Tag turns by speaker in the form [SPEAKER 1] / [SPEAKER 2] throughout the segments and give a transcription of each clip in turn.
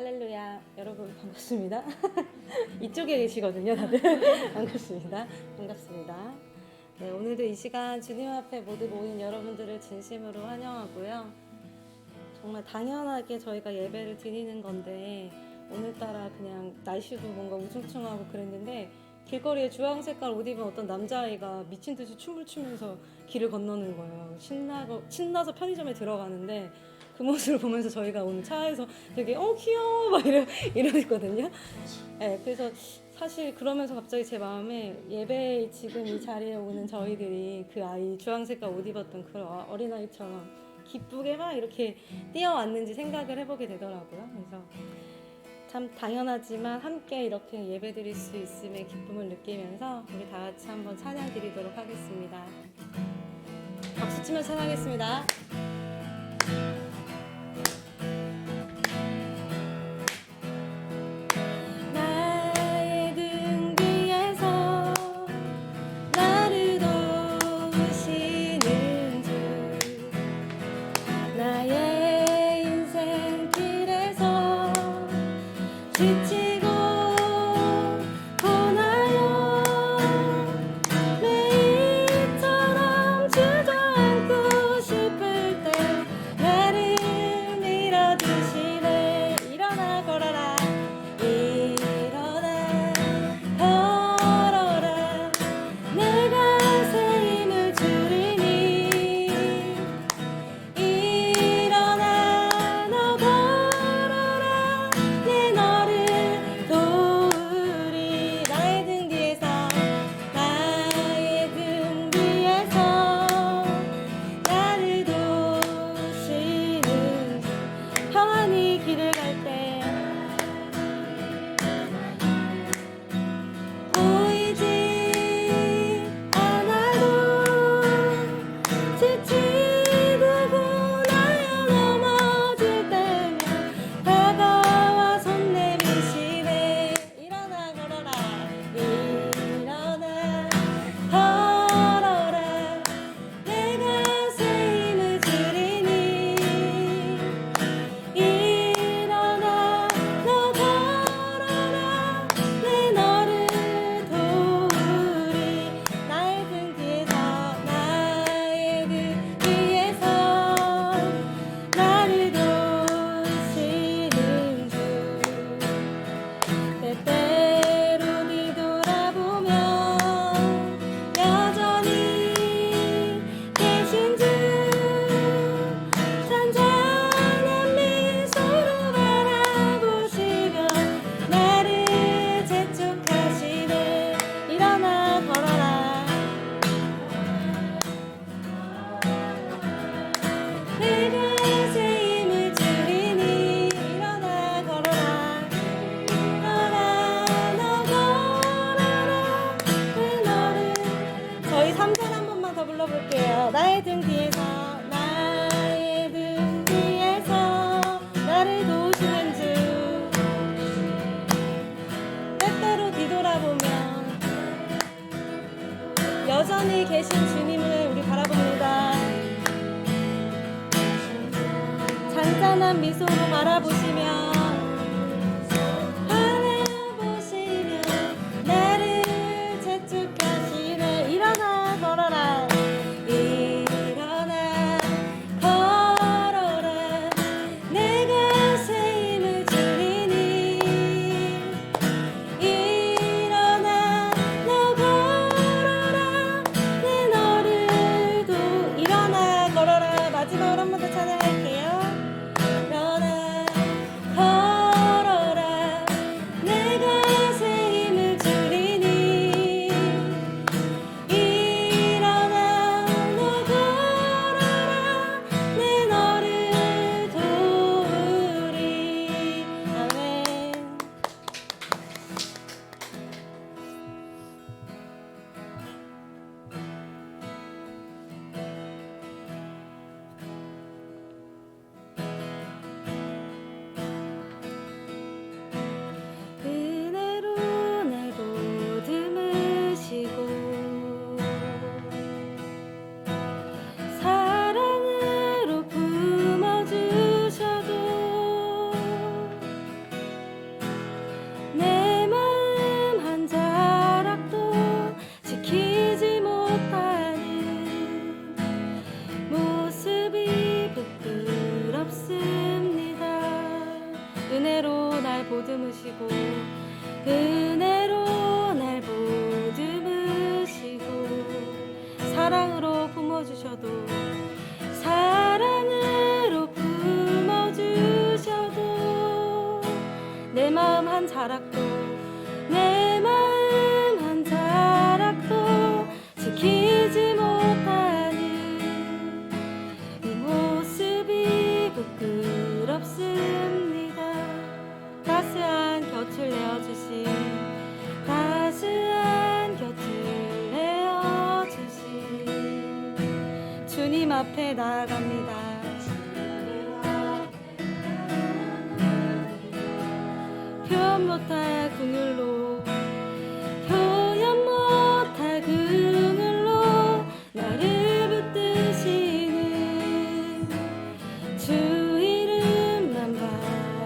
[SPEAKER 1] 할렐루야. 여러분 반갑습니다. 이쪽에 계시거든요, 다들. 반갑습니다. 반갑습니다. 네, 오늘도 이 시간 주님 앞에 모두 모인 여러분들을 진심으로 환영하고요. 정말 당연하게 저희가 예배를 드리는 건데 오늘따라 그냥 날씨도 뭔가 우중충하고 그랬는데 길거리에 주황 색깔 옷 입은 어떤 남자아이가 미친 듯이 춤을 추면서 길을 건너는 거예요. 신나서 편의점에 들어가는데 그 모습을 보면서 저희가 오늘 차에서 되게 귀여워 막 이러거든요. 네, 그래서 사실 그러면서 갑자기 제 마음에 예배 지금 이 자리에 오는 저희들이 그 아이 주황색깔 옷 입었던 그 어린아이처럼 기쁘게 막 이렇게 뛰어왔는지 생각을 해보게 되더라고요. 그래서 참 당연하지만 함께 이렇게 예배 드릴 수 있음의 기쁨을 느끼면서 우리 다 같이 한번 찬양 드리도록 하겠습니다. 박수 치며 찬양하겠습니다. 나의 등 뒤에서 나의 등 뒤에서 나를 도우시는 주 때때로 뒤돌아보면 여전히 계신 주님을 우리 바라봅니다. 잔잔한 미소로 바라보시며 나를 재촉하시네. 일어나 걸어라 마지막으로 한 번 더 찬양할게요. 일어나 주셔도 사랑으로 품어주셔도 내 마음 한 자락도 내 마음 한 자락도 지키지 못하는 이 모습이 부끄럽습니다. 따스한 곁을 내어주신 따스한 곁을 내어주신 주님 앞에 나아갑니다. 표현 못할 긍휼로 표현 못할 긍휼로 나를 붙드시는 주 이름만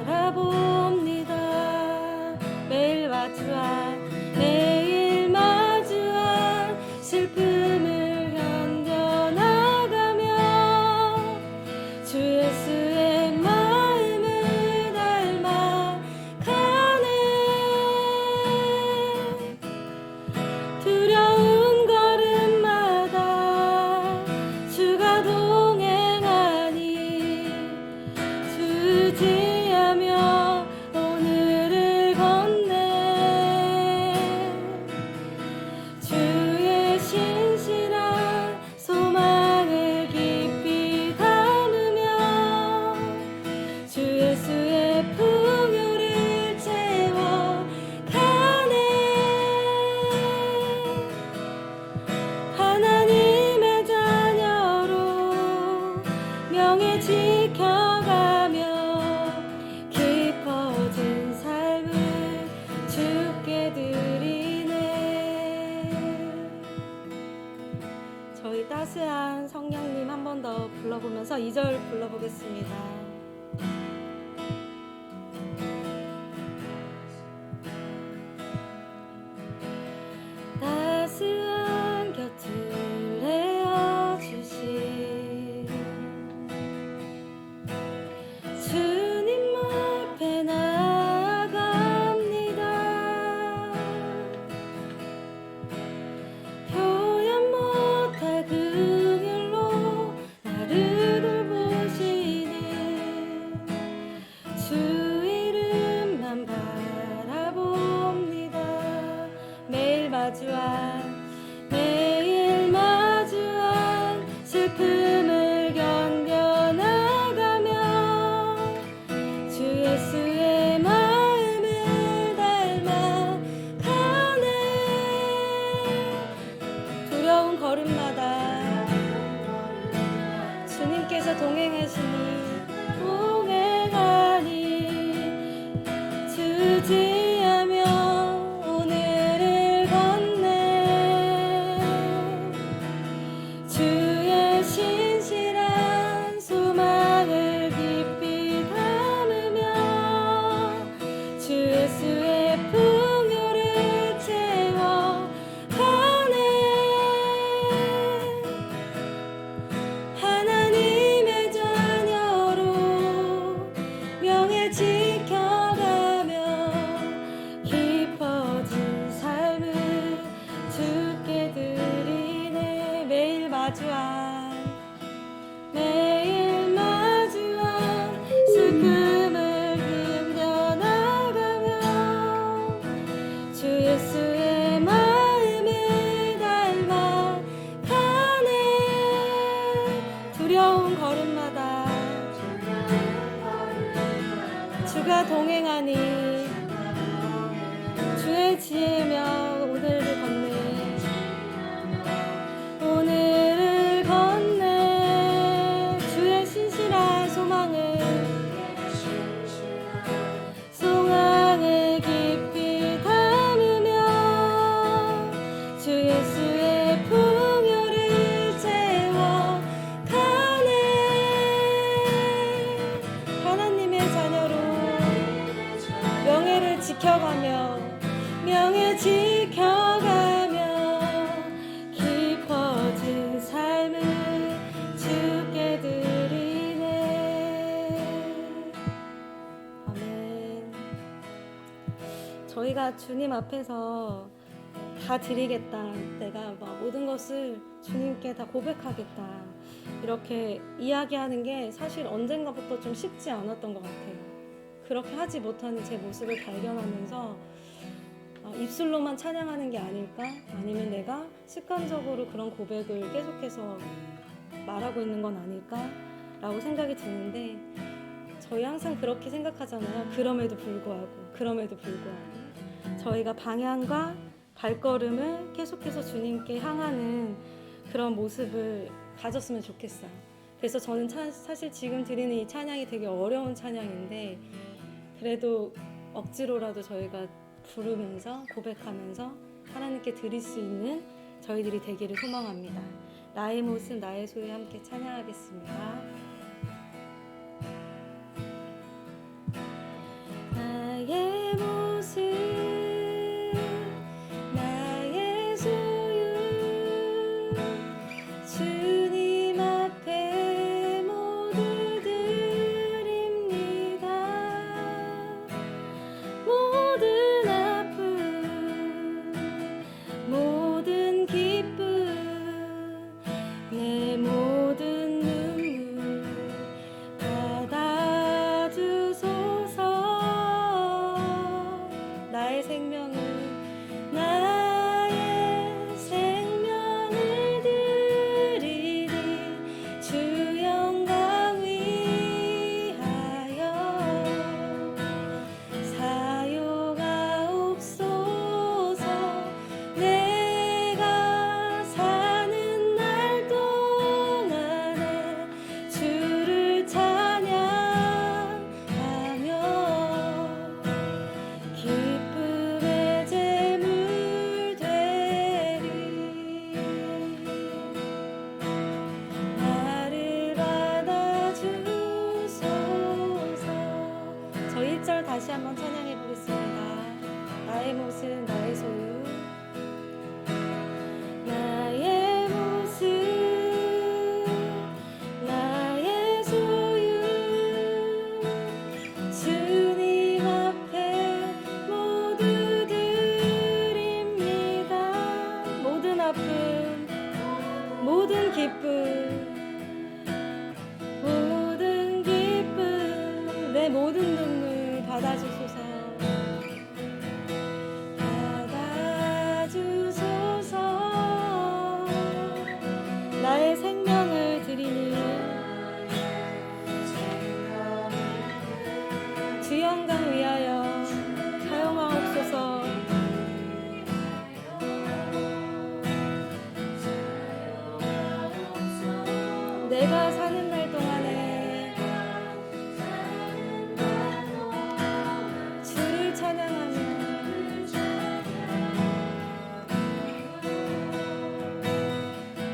[SPEAKER 1] 바라봅니다. 매일 마주한 슬픔을 견뎌나가며 주 예수의 마음을 닮아 두려운 걸음마다 주가 동행하니 주지하며 오늘을 걷네. 주의 신실한 소망을 깊이 담으며 주 예수의 풍요를 채워 하나님의 자녀로 명예 지켜가며 깊어진 삶을 주께 드리네. 저희 따스한 성령님 한 번 더 불러보면서 2절 불러보겠습니다. 따스한 곁을 내어주신 주님 앞에 나아갑니다. 표현 못할 긍휼로 나를 돌보시는 주 이름만 바라봅니다. 매일 마주한 슬픔을 견뎌나가며 주 예수의 마음을 닮아 가네. 두려운 걸음마다 주님께서 동행하니 주지하며 오늘을 걷네. 주의 신실한 소망을 깊이 담으며 주 예수의 풍요를 채워 가네. 하나님의 자녀로 명예 지켜가며 깊어진 삶을 주께 드리네. 매일 마주한 슬픔을 견뎌나가며 주 예수의 마음을 닮아 가네. 두려운 걸음마다 주가 동행하니 주의 지혜며 오늘을 걷네. 오늘을 걷네. 주의 신실한 소망을 깊이 담으며 주 예수의 풍요를 채워 가네. 하나님의 자녀로 명예를 지켜가며 깊어진 삶을 주께 드리네. 아멘. 저희가 주님 앞에서 다 드리겠다. 내가 막 모든 것을 주님께 다 고백하겠다. 이렇게 이야기하는 게 사실 언젠가부터 좀 쉽지 않았던 것 같아요. 그렇게 하지 못하는 제 모습을 발견하면서 입술로만 찬양하는 게 아닐까? 아니면 내가 습관적으로 그런 고백을 계속해서 말하고 있는 건 아닐까? 라고 생각이 드는데, 저희 항상 그렇게 생각하잖아요. 그럼에도 불구하고 저희가 방향과 발걸음을 계속해서 주님께 향하는 그런 모습을 가졌으면 좋겠어요. 그래서 저는 사실 지금 드리는 이 찬양이 되게 어려운 찬양인데, 그래도 억지로라도 저희가 부르면서 고백하면서 하나님께 드릴 수 있는 저희들이 되기를 소망합니다. 나의 모습 나의 소유 함께 찬양하겠습니다. 나의 모습 나의 소유 주님 앞에 모두 드립니다. 모든 아픔 모든 기쁨 내 모든 눈물 받아주소서. 나의 생명을 드리니 주 영광 위하여 사용하옵소서. 내가 사는 날 동안에 주를 찬양하며 기쁨의 제물 되리. 나를 받아주소서. 저 1절 다시 한번 찬양해 보겠습니다. 나의 모습 나의 소유 나의 모습 나의 소유 주님 앞에 모두 드립니다. 모든 아픔 모든 기쁨 내 모든 눈물 받아주소서. 나의 생명을 드리니 주 영광 위하여 사용하옵소서. 내가 사는 날 동안에 주를 찬양하며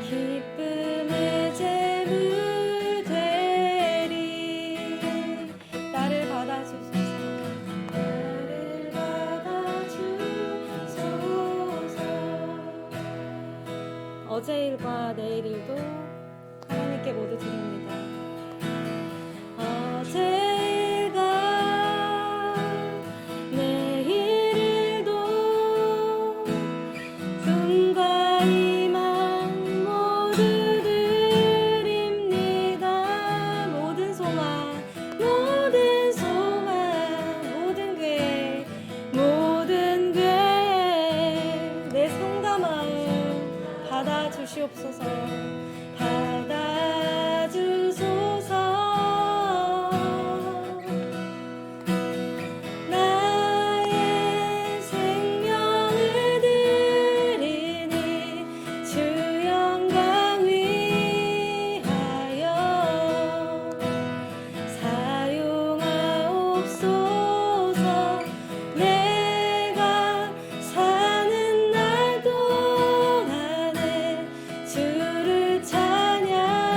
[SPEAKER 1] 기쁨의 제물 되리. 나를 받아주소서. 나를 받아주소서. 어제 일과 내일 일도 하나님께 모두 드립니다. 어제 일과 내일 일도 꿈과 희망 모두 드립니다. 모든 소망 모든 계획 내 손과 마음 받아주시옵소서. 받아주소서. 나의 생명을 드리니 주 영광 위하여 사용하옵소서. 내가 사는 날 동안에 주를 찬양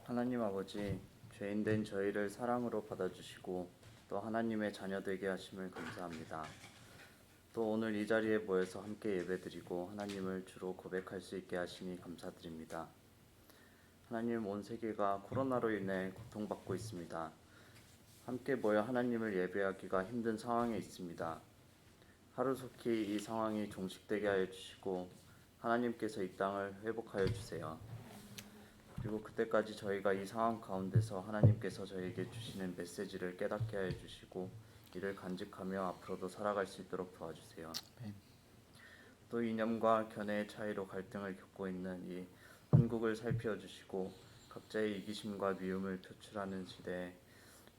[SPEAKER 2] 하나님 아버지, 죄인된 저희를 사랑으로 받아주시고 또 하나님의 자녀 되게 하심을 감사합니다. 또 오늘 이 자리에 모여서 함께 예배드리고 하나님을 주로 고백할 수 있게 하시니 감사드립니다. 하나님, 온 세계가 코로나로 인해 고통받고 있습니다. 함께 모여 하나님을 예배하기가 힘든 상황에 있습니다. 하루속히 이 상황이 종식되게 하여 주시고 하나님께서 이 땅을 회복하여 주세요. 그리고 그때까지 저희가 이 상황 가운데서 하나님께서 저에게 주시는 메시지를 깨닫게 하여 주시고 이를 간직하며 앞으로도 살아갈 수 있도록 도와주세요. 또 이념과 견해의 차이로 갈등을 겪고 있는 이 한국을 살펴주시고 각자의 이기심과 미움을 표출하는 시대에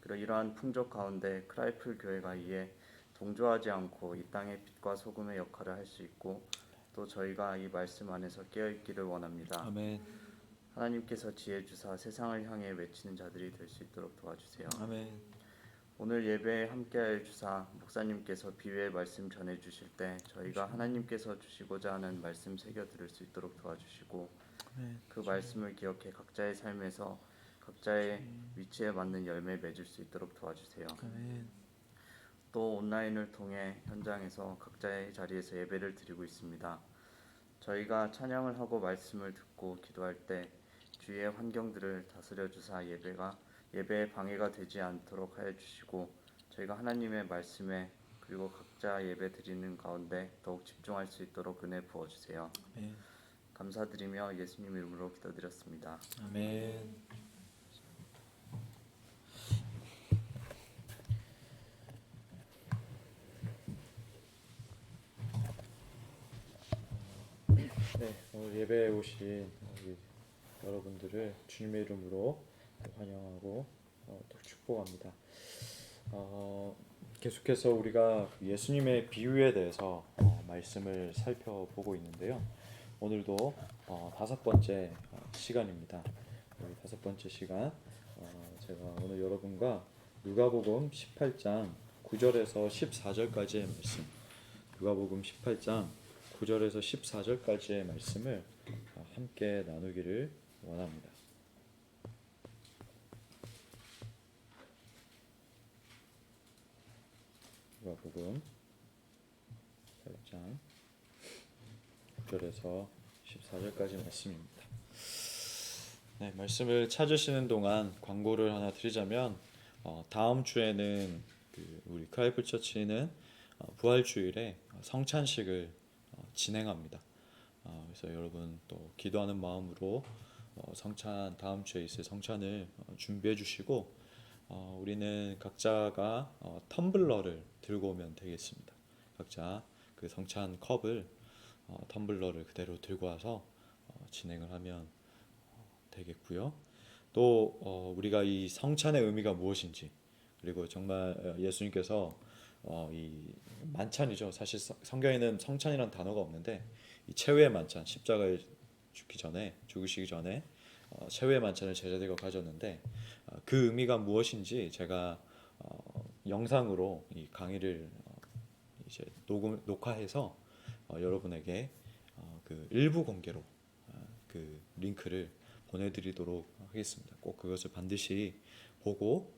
[SPEAKER 2] 이러한 풍조 가운데 크라이플 교회가 이에 동조하지 않고 이 땅의 빛과 소금의 역할을 할 수 있고 또 저희가 이 말씀 안에서 깨어있기를 원합니다.
[SPEAKER 3] 아멘.
[SPEAKER 2] 하나님께서 지혜 주사 세상을 향해 외치는 자들이 될 수 있도록 도와주세요.
[SPEAKER 3] 아멘.
[SPEAKER 2] 오늘 예배에 함께할 주사 목사님께서 비유의 말씀 전해 주실 때 저희가 하나님께서 주시고자 하는 말씀 새겨 들을 수 있도록 도와주시고 그 말씀을 기억해 각자의 삶에서 각자의 위치에 맞는 열매 맺을 수 있도록 도와주세요.
[SPEAKER 3] 아멘.
[SPEAKER 2] 또 온라인을 통해 현장에서 각자의 자리에서 예배를 드리고 있습니다. 저희가 찬양을 하고 말씀을 듣고 기도할 때 주위의 환경들을 다스려 주사 예배에 방해가 되지 않도록 하여 주시고 저희가 하나님의 말씀에 그리고 각자 예배 드리는 가운데 더욱 집중할 수 있도록 은혜 부어 주세요.
[SPEAKER 3] 아멘.
[SPEAKER 2] 감사드리며 예수님 이름으로 기도드렸습니다.
[SPEAKER 3] 아멘. 네, 오늘 예배에 오신 우리 여러분들을 주님의 이름으로 환영하고 또 축복합니다. 계속해서 우리가 예수님의 비유에 대해서 말씀을 살펴보고 있는데요. 오늘도 5번째 시간입니다. 우리 5번째 시간 제가 오늘 여러분과 누가복음 18장 9절에서 14절까지의 말씀, 누가복음 18장 9절에서 14절까지의 말씀을 함께 나누기를 원합니다. 누가복음 8장 9절에서 14절까지 말씀입니다. 네, 말씀을 찾으시는 동안 광고를 하나 드리자면 다음 주에는 우리 크라이플 처치는 부활주일에 성찬식을 진행합니다. 그래서 여러분 또 기도하는 마음으로 성찬 다음 주에 있을 성찬을 준비해 주시고 우리는 각자가 텀블러를 들고 오면 되겠습니다. 각자 그 성찬 컵을 텀블러를 그대로 들고 와서 진행을 하면 되겠고요. 또 우리가 이 성찬의 의미가 무엇인지 그리고 정말 예수님께서 이 만찬이죠. 사실 성경에는 성찬이라는 단어가 없는데 이 최후의 만찬, 십자가에 죽으시기 전에 최후의 만찬을 제자들과 가졌는데 그 의미가 무엇인지 제가 영상으로 이 강의를 이제 녹화해서 여러분에게 그 일부 공개로 그 링크를 보내드리도록 하겠습니다. 꼭 그것을 반드시 보고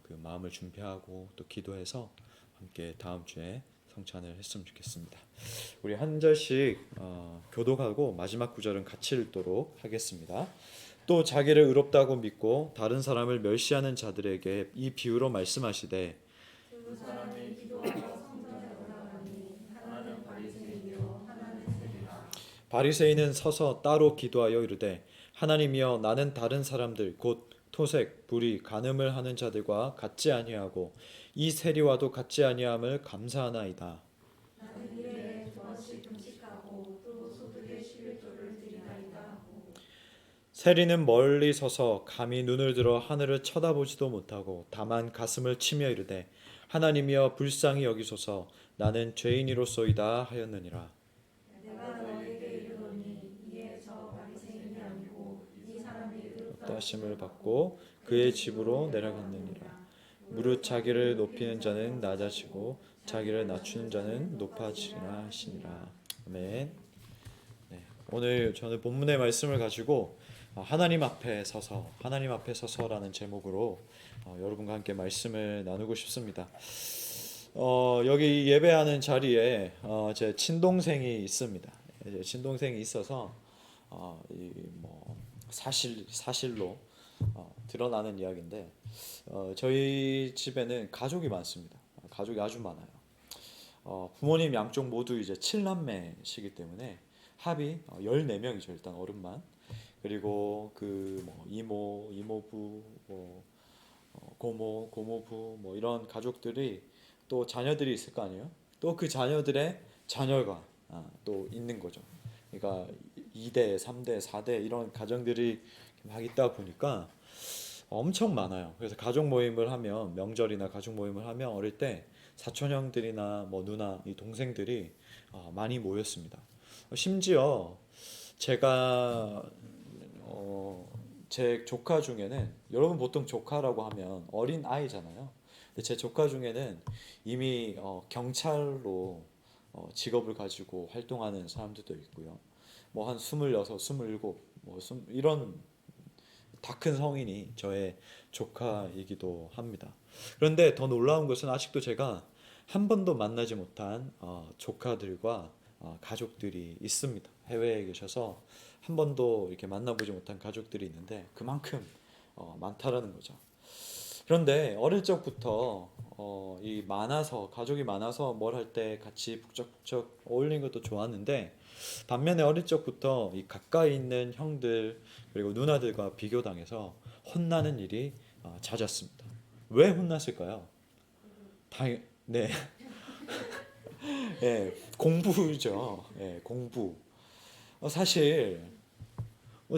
[SPEAKER 3] 그 마음을 준비하고 또 기도해서 함께 다음 주에 성찬을 했으면 좋겠습니다. 우리 한 절씩 교독하고 마지막 구절은 같이 읽도록 하겠습니다. 또 자기를 의롭다고 믿고 다른 사람을 멸시하는 자들에게 이 비유로 말씀하시되
[SPEAKER 4] 두 사람이 기도하러 성전에 올라가니 하나는 바리새인이요 하나는 세리라.
[SPEAKER 3] 바리새인은 서서 따로 기도하여 이르되 하나님이여 나는 다른 사람들 곧 토색, 불의, 간음을 하는 자들과 같지 아니하고 이 세리와도 같지 아니함을 감사하나이다.
[SPEAKER 4] 나는 일에 두번씩 금식하고 또 소득의 11조를 드리나이다 하고.
[SPEAKER 3] 세리는 멀리 서서 감히 눈을 들어 하늘을 쳐다보지도 못하고 다만 가슴을 치며 이르되 하나님이여 불쌍히 여기소서 나는 죄인이로소이다 하였느니라.
[SPEAKER 4] 내가 너에게 이르노니 이에 저 바리새인이 아니고 이 사람이 의롭다
[SPEAKER 3] 하심을 받고 그의 집으로 내려갔느니라. 무릇 자기를 높이는 자는 낮아지고 자기를 낮추는 자는 높아지리라 하시니라. 아멘. 네, 오늘 저는 본문의 말씀을 가지고 하나님 앞에 서서, 하나님 앞에 서서라는 제목으로 여러분과 함께 말씀을 나누고 싶습니다. 여기 예배하는 자리에 제 친동생이 있습니다. 제 친동생이 있어서 이뭐 사실로 드러나는 이야기인데, 저희 집에는 가족이 많습니다. 가족이 아주 많아요. 부모님 양쪽 모두 이제 7남매시기 때문에 합이 14명이죠. 일단 어른만. 그리고 그 뭐 이모, 이모부, 뭐 고모, 고모부 뭐 이런 가족들이 또 자녀들이 있을 거 아니에요. 또 그 자녀들의 자녀가 또 있는 거죠. 그러니까 2대, 3대, 4대 이런 가정들이 막 있다 보니까 엄청 많아요. 그래서 가족 모임을 하면, 명절이나 가족 모임을 하면 어릴 때 사촌 형들이나 뭐 누나, 이 동생들이 많이 모였습니다. 심지어 제가 제 조카 중에는, 여러분 보통 조카라고 하면 어린 아이잖아요. 근데 제 조카 중에는 이미 경찰로 직업을 가지고 활동하는 사람들도 있고요. 뭐 한 26, 27, 뭐 이런 다 큰 성인이 저의 조카이기도 합니다. 그런데 더 놀라운 것은 아직도 제가 한 번도 만나지 못한 조카들과 가족들이 있습니다. 해외에 계셔서 한 번도 이렇게 만나보지 못한 가족들이 있는데 그만큼 많다라는 거죠. 그런데 어릴 적부터 이 많아서, 가족이 많아서 뭘 할 때 같이 북적북적 어울리는 것도 좋았는데, 반면에 어릴 적부터 이 가까이 있는 형들 그리고 누나들과 비교당해서 혼나는 일이 잦았습니다. 왜 혼났을까요? 네, 예, 공부죠. 예, 공부. 사실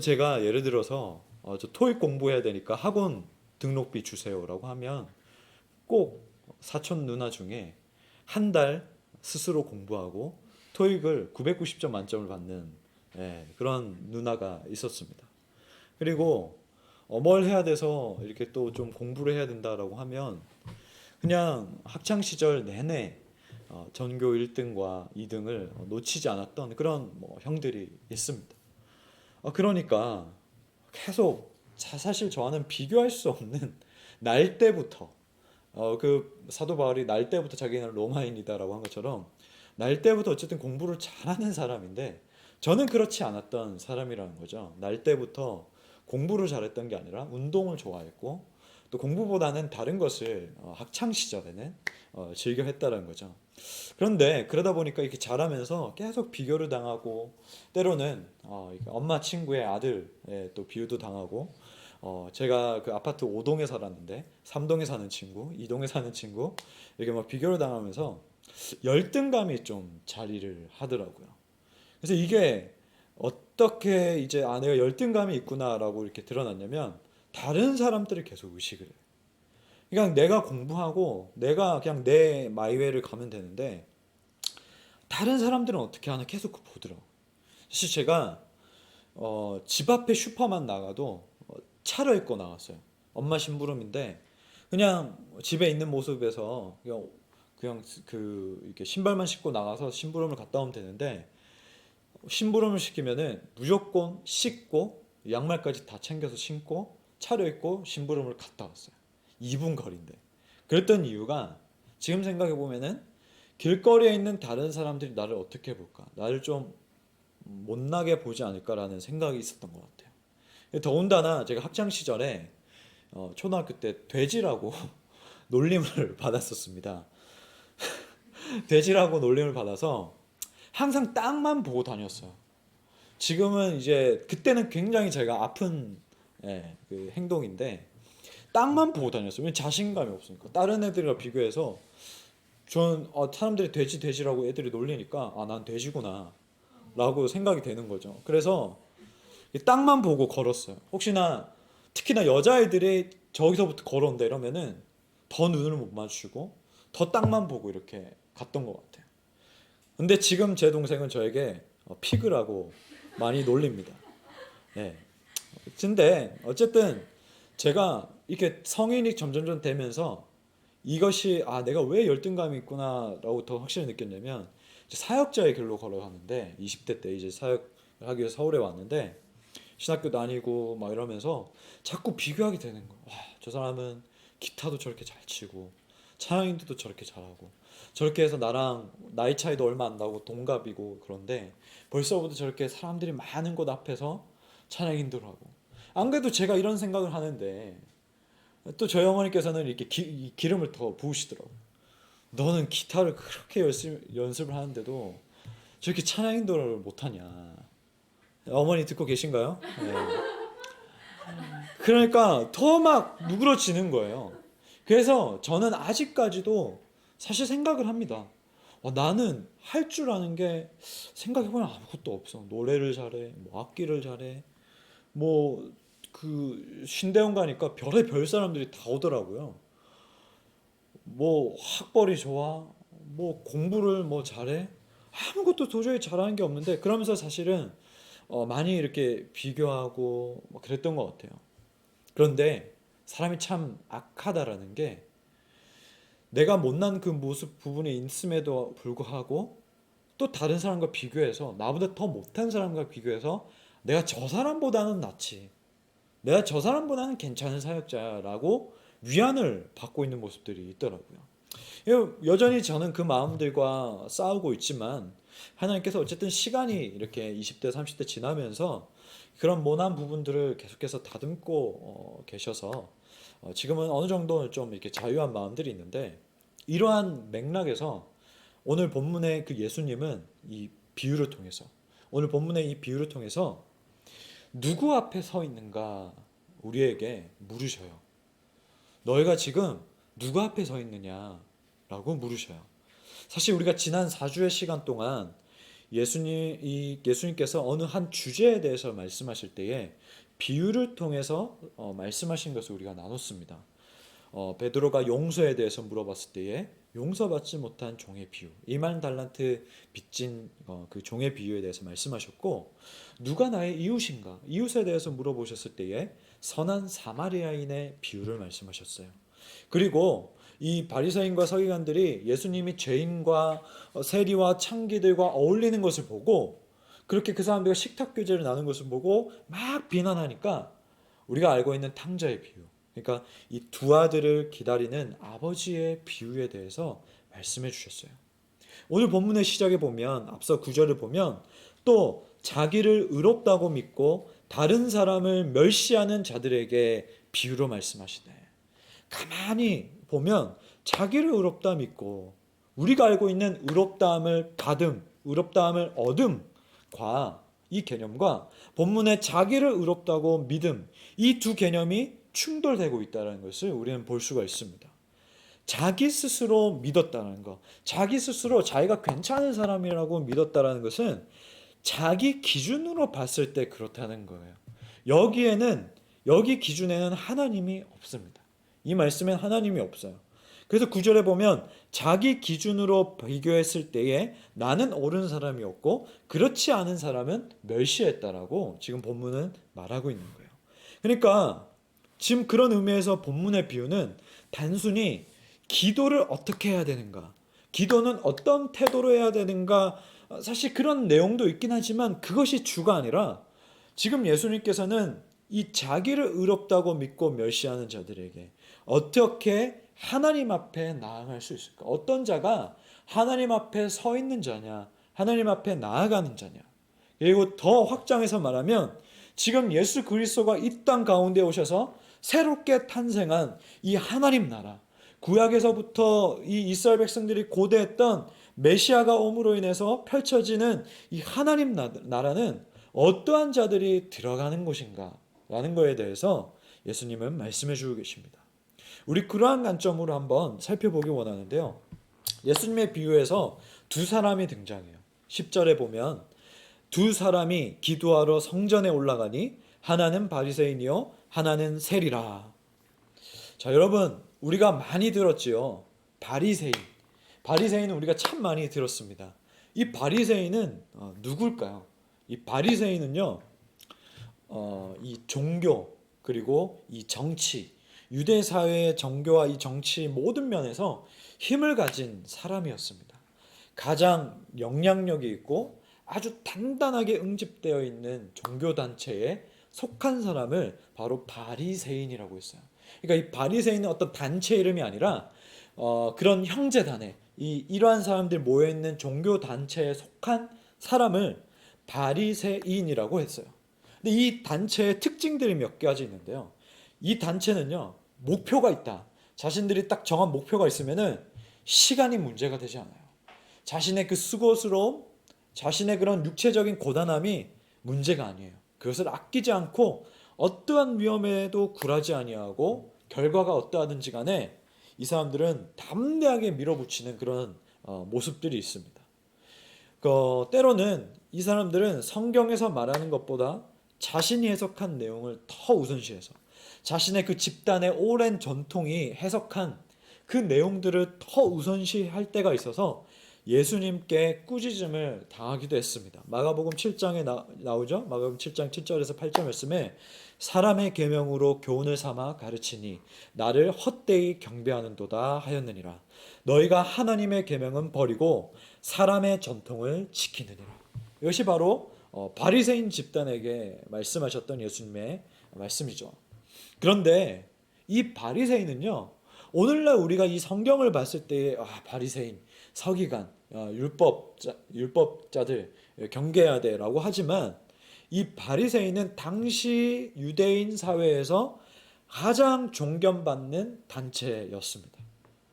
[SPEAKER 3] 제가 예를 들어서 저 토익 공부해야 되니까 학원 등록비 주세요라고 하면 꼭 사촌 누나 중에 한 달 스스로 공부하고 토익을 990점 만점을 받는 그런 누나가 있었습니다. 그리고 뭘 해야 돼서 이렇게 또 좀 공부를 해야 된다라고 하면 그냥 학창 시절 내내 전교 1등과 2등을 놓치지 않았던 그런 뭐 형들이 있습니다. 그러니까 계속 사실 저와는 비교할 수 없는 날 때부터 그 사도 바울이 날 때부터 자기는 로마인이다라고 한 것처럼 날 때부터 어쨌든 공부를 잘하는 사람인데, 저는 그렇지 않았던 사람이라는 거죠. 날 때부터 공부를 잘했던 게 아니라 운동을 좋아했고, 또 공부보다는 다른 것을 학창 시절에는 즐겨 했다는 거죠. 그런데 그러다 보니까 이렇게 자라면서 계속 비교를 당하고, 때로는 엄마 친구의 아들에 또 비유도 당하고, 제가 그 아파트 5동에 살았는데 3동에 사는 친구, 2동에 사는 친구, 이렇게 막 비교를 당하면서 열등감이 좀 자리를 하더라고요. 그래서 이게 어떻게 이제 내가 열등감이 있구나라고 이렇게 드러났냐면, 다른 사람들을 계속 의식을 해요. 그냥 내가 공부하고 내가 그냥 내 마이웨이를 가면 되는데 다른 사람들은 어떻게 하나 계속 보더라고요. 사실 제가 집 앞에 슈퍼만 나가도 차려입고 나갔어요. 엄마 심부름인데 그냥 집에 있는 모습에서 그냥 이렇게 신발만 신고 나가서 심부름을 갔다 오면 되는데, 심부름을 시키면은 무조건 씻고 양말까지 다 챙겨서 신고 차려입고 심부름을 갔다 왔어요. 2분 거리인데. 그랬던 이유가, 지금 생각해 보면은 길거리에 있는 다른 사람들이 나를 어떻게 볼까, 나를 좀 못나게 보지 않을까라는 생각이 있었던 것 같아요. 더군다나 제가 학창 시절에 초등학교 때 돼지라고 놀림을 받았었습니다. 돼지라고 놀림을 받아서 항상 땅만 보고 다녔어요. 지금은 이제, 그때는 굉장히 제가 아픈 그 행동인데 땅만 보고 다녔어요. 왜냐면 자신감이 없으니까. 다른 애들과 비교해서 저는 사람들이 돼지라고 애들이 놀리니까 난 돼지구나 라고 생각이 되는 거죠. 그래서 땅만 보고 걸었어요. 혹시나 특히나 여자애들이 저기서부터 걸어온다 이러면은 더 눈을 못 마주치고 더 땅만 보고 이렇게 갔던 것 같아요. 근데 지금 제 동생은 저에게 피그라고 많이 놀립니다. 네. 근데 어쨌든 제가 이렇게 성인이 점점점 되면서 이것이 내가 왜 열등감이 있구나라고 더 확실히 느꼈냐면, 사역자의 길로 걸어가는데 20대 때 이제 사역을 하기 위해서 서울에 왔는데 신학교 다니고 막 이러면서 자꾸 비교하게 되는 거야. 와, 저 사람은 기타도 저렇게 잘 치고 찬양인도도 저렇게 잘하고 저렇게 해서 나랑 나이 차이도 얼마 안 나고 동갑이고 그런데 벌써부터 저렇게 사람들이 많은 곳 앞에서 찬양인도를 하고 안 그래도 제가 이런 생각을 하는데 또 저희 어머니께서는 이렇게 기름을 더 부으시더라고요. 너는 기타를 그렇게 열심히 연습을 하는데도 저렇게 찬양인도를 못하냐. 어머니 듣고 계신가요? 네. 그러니까 더 막 누그러지는 거예요. 그래서 저는 아직까지도 사실 생각을 합니다. 나는 할 줄 아는 게 생각해보면 아무것도 없어. 노래를 잘해, 뭐 악기를 잘해, 뭐 그 신대원 가니까 별의 별 사람들이 다 오더라고요. 뭐 학벌이 좋아, 뭐 공부를 뭐 잘해, 아무것도 도저히 잘하는 게 없는데 그러면서 사실은 많이 이렇게 비교하고 뭐 그랬던 것 같아요. 그런데 사람이 참 악하다라는 게 내가 못난 그 모습 부분이 있음에도 불구하고 또 다른 사람과 비교해서 나보다 더 못한 사람과 비교해서 내가 저 사람보다는 낫지, 내가 저 사람보다는 괜찮은 사역자라고 위안을 받고 있는 모습들이 있더라고요. 여전히 저는 그 마음들과 싸우고 있지만 하나님께서 어쨌든 시간이 이렇게 20대 30대 지나면서 그런 모난 부분들을 계속해서 다듬고 계셔서 지금은 어느 정도 좀 이렇게 자유한 마음들이 있는데 이러한 맥락에서 오늘 본문의 그 예수님은 이 비유를 통해서 오늘 본문의 이 비유를 통해서 누구 앞에 서 있는가 우리에게 물으셔요. 너희가 지금 누구 앞에 서 있느냐라고 물으셔요. 사실 우리가 지난 4주의 시간 동안 예수님께서 어느 한 주제에 대해서 말씀하실 때에 비유를 통해서 말씀하신 것을 우리가 나눴습니다. 베드로가 용서에 대해서 물어봤을 때에 용서받지 못한 종의 비유, 2만 달란트 빚진 그 종의 비유에 대해서 말씀하셨고, 누가 나의 이웃인가, 이웃에 대해서 물어보셨을 때에 선한 사마리아인의 비유를 말씀하셨어요. 그리고 이 바리새인과 서기관들이 예수님이 죄인과 세리와 창기들과 어울리는 것을 보고 그렇게 그 사람들과 식탁 교제를 나눈 것을 보고 막 비난하니까 우리가 알고 있는 탕자의 비유, 그러니까 이 두 아들을 기다리는 아버지의 비유에 대해서 말씀해 주셨어요. 오늘 본문의 시작에 보면 앞서 9절을 보면 또 자기를 의롭다고 믿고 다른 사람을 멸시하는 자들에게 비유로 말씀하시네. 가만히 보면 자기를 의롭다 믿고 우리가 알고 있는 의롭다함을 받음, 의롭다함을 얻음과 이 개념과 본문의 자기를 의롭다고 믿음, 이 두 개념이 충돌되고 있다는 것을 우리는 볼 수가 있습니다. 자기 스스로 믿었다는 것, 자기 스스로 자기가 괜찮은 사람이라고 믿었다는 것은 자기 기준으로 봤을 때 그렇다는 거예요. 여기 기준에는 하나님이 없습니다. 이 말씀엔 하나님이 없어요. 그래서 9절에 보면 자기 기준으로 비교했을 때에 나는 옳은 사람이었고 그렇지 않은 사람은 멸시했다라고 지금 본문은 말하고 있는 거예요. 그러니까 지금 그런 의미에서 본문의 비유는 단순히 기도를 어떻게 해야 되는가, 기도는 어떤 태도로 해야 되는가, 사실 그런 내용도 있긴 하지만 그것이 주가 아니라 지금 예수님께서는 이 자기를 의롭다고 믿고 멸시하는 자들에게 어떻게 하나님 앞에 나아갈 수 있을까, 어떤 자가 하나님 앞에 서 있는 자냐, 하나님 앞에 나아가는 자냐, 그리고 더 확장해서 말하면 지금 예수 그리스도가 이 땅 가운데 오셔서 새롭게 탄생한 이 하나님 나라, 구약에서부터 이 이스라엘 백성들이 고대했던 메시아가 옴으로 인해서 펼쳐지는 이 하나님 나라는 어떠한 자들이 들어가는 곳인가 라는 것에 대해서 예수님은 말씀해 주고 계십니다. 우리 그러한 관점으로 한번 살펴보기 원하는데요. 예수님의 비유에서 두 사람이 등장해요. 10절에 보면 두 사람이 기도하러 성전에 올라가니 하나는 바리새인이요 하나는 세리라. 자, 여러분, 우리가 많이 들었지요. 바리새인은 우리가 참 많이 들었습니다. 이 바리새인은 누굴까요? 이 바리새인은요, 이 종교 그리고 이 정치, 유대 사회의 정교와 이 정치 모든 면에서 힘을 가진 사람이었습니다. 가장 영향력이 있고 아주 단단하게 응집되어 있는 종교 단체의 속한 사람을 바로 바리새인이라고 했어요. 그러니까 이 바리새인은 어떤 단체 이름이 아니라 그런 형제단에 이러한 사람들 모여 있는 종교 단체에 속한 사람을 바리새인이라고 했어요. 근데 이 단체의 특징들이 몇 가지 있는데요. 이 단체는요, 목표가 있다. 자신들이 딱 정한 목표가 있으면은 시간이 문제가 되지 않아요. 자신의 그 수고스러움, 자신의 그런 육체적인 고단함이 문제가 아니에요. 그것을 아끼지 않고 어떠한 위험에도 굴하지 아니하고 결과가 어떠하든지 간에 이 사람들은 담대하게 밀어붙이는 그런 모습들이 있습니다. 때로는 이 사람들은 성경에서 말하는 것보다 자신이 해석한 내용을 더 우선시해서 자신의 그 집단의 오랜 전통이 해석한 그 내용들을 더 우선시할 때가 있어서 예수님께 꾸짖음을 당하기도 했습니다. 마가복음 7장에 나오죠. 마가복음 7장 7절에서 8절 말씀에 사람의 계명으로 교훈을 삼아 가르치니 나를 헛되이 경배하는도다 하였느니라. 너희가 하나님의 계명은 버리고 사람의 전통을 지키느니라. 이것이 바로 바리새인 집단에게 말씀하셨던 예수님의 말씀이죠. 그런데 이 바리새인은요, 오늘날 우리가 이 성경을 봤을 때 바리새인, 서기관, 율법자들 경계해야 돼라고 하지만 이 바리새인은 당시 유대인 사회에서 가장 존경받는 단체였습니다.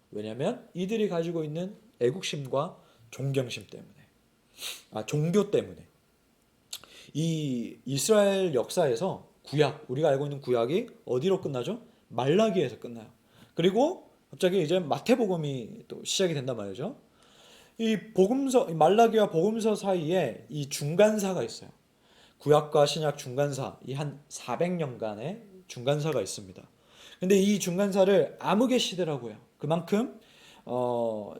[SPEAKER 3] 왜냐하면 이들이 가지고 있는 애국심과 존경심 때문에, 종교 때문에. 이 이스라엘 역사에서 구약, 우리가 알고 있는 구약이 어디로 끝나죠? 말라기에서 끝나요. 그리고 갑자기 이제 마태복음이 또 시작이 된단 말이죠. 이 말라기와 복음서 사이에 이 중간사가 있어요. 구약과 신약 중간사, 이 한 400년간의 중간사가 있습니다. 근데 이 중간사를 암흑의 시대라고 해요. 그만큼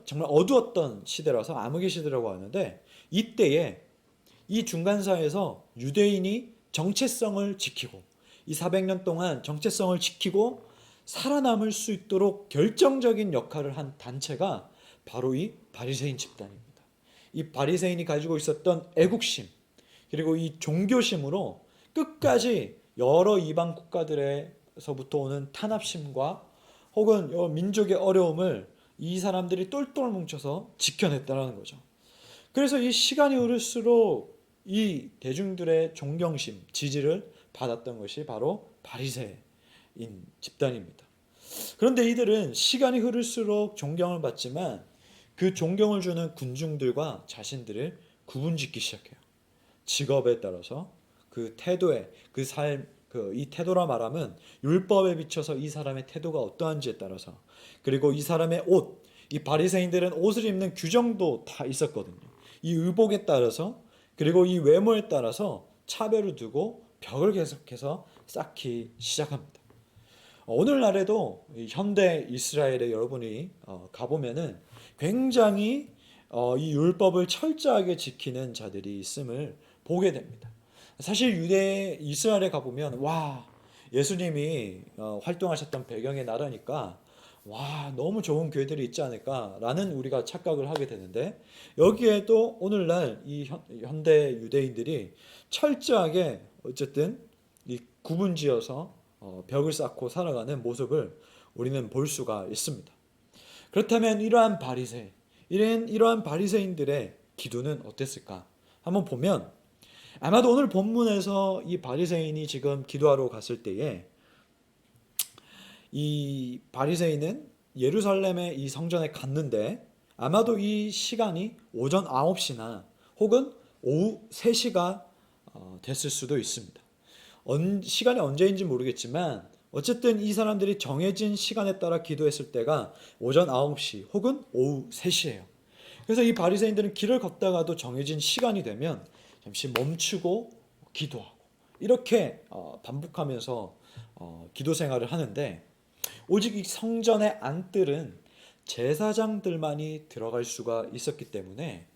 [SPEAKER 3] 정말 어두웠던 시대라서 암흑의 시대라고 하는데, 이때에 이 중간사에서 유대인이 정체성을 지키고 이 400년 동안 정체성을 지키고 살아남을 수 있도록 결정적인 역할을 한 단체가 바로 이 바리새인 집단입니다. 이 바리새인이 가지고 있었던 애국심, 그리고 이 종교심으로 끝까지 여러 이방 국가들에서부터 오는 탄압심과 혹은 민족의 어려움을 이 사람들이 똘똘 뭉쳐서 지켜냈다는 거죠. 그래서 이 시간이 흐를수록 이 대중들의 존경심, 지지를 받았던 것이 바로 바리새인 집단입니다. 그런데 이들은 시간이 흐를수록 존경을 받지만 그 존경을 주는 군중들과 자신들을 구분짓기 시작해요. 직업에 따라서, 그 태도에, 그 삶, 이 태도라 말하면 율법에 비춰서 이 사람의 태도가 어떠한지에 따라서, 그리고 이 사람의 옷, 이 바리새인들은 옷을 입는 규정도 다 있었거든요. 이 의복에 따라서, 그리고 이 외모에 따라서 차별을 두고 벽을 계속해서 쌓기 시작합니다. 오늘날에도 현대 이스라엘에 여러분이 가보면은 굉장히 이 율법을 철저하게 지키는 자들이 있음을 보게 됩니다. 사실 이스라엘에 가보면 예수님이 활동하셨던 배경의 나라니까 너무 좋은 교회들이 있지 않을까라는 우리가 착각을 하게 되는데, 여기에도 오늘날 이 현대 유대인들이 철저하게 어쨌든 이 구분지어서 벽을 쌓고 살아가는 모습을 우리는 볼 수가 있습니다. 그렇다면 이러한 바리새인들의 기도는 어땠을까? 한번 보면 아마도 오늘 본문에서 이 바리새인이 지금 기도하러 갔을 때에 이 바리새인은 예루살렘의 이 성전에 갔는데 아마도 이 시간이 오전 9시나 혹은 오후 3시가 됐을 수도 있습니다. 시간이 언제인지 모르겠지만 어쨌든 이 사람들이 정해진 시간에 따라 기도했을 때가 오전 9시 혹은 오후 3시예요. 그래서 이 바리새인들은 길을 걷다가도 정해진 시간이 되면 잠시 멈추고 기도하고 이렇게 반복하면서 기도 생활을 하는데, 오직 이 성전의 안뜰은 제사장들만이 들어갈 수가 있었기 때문에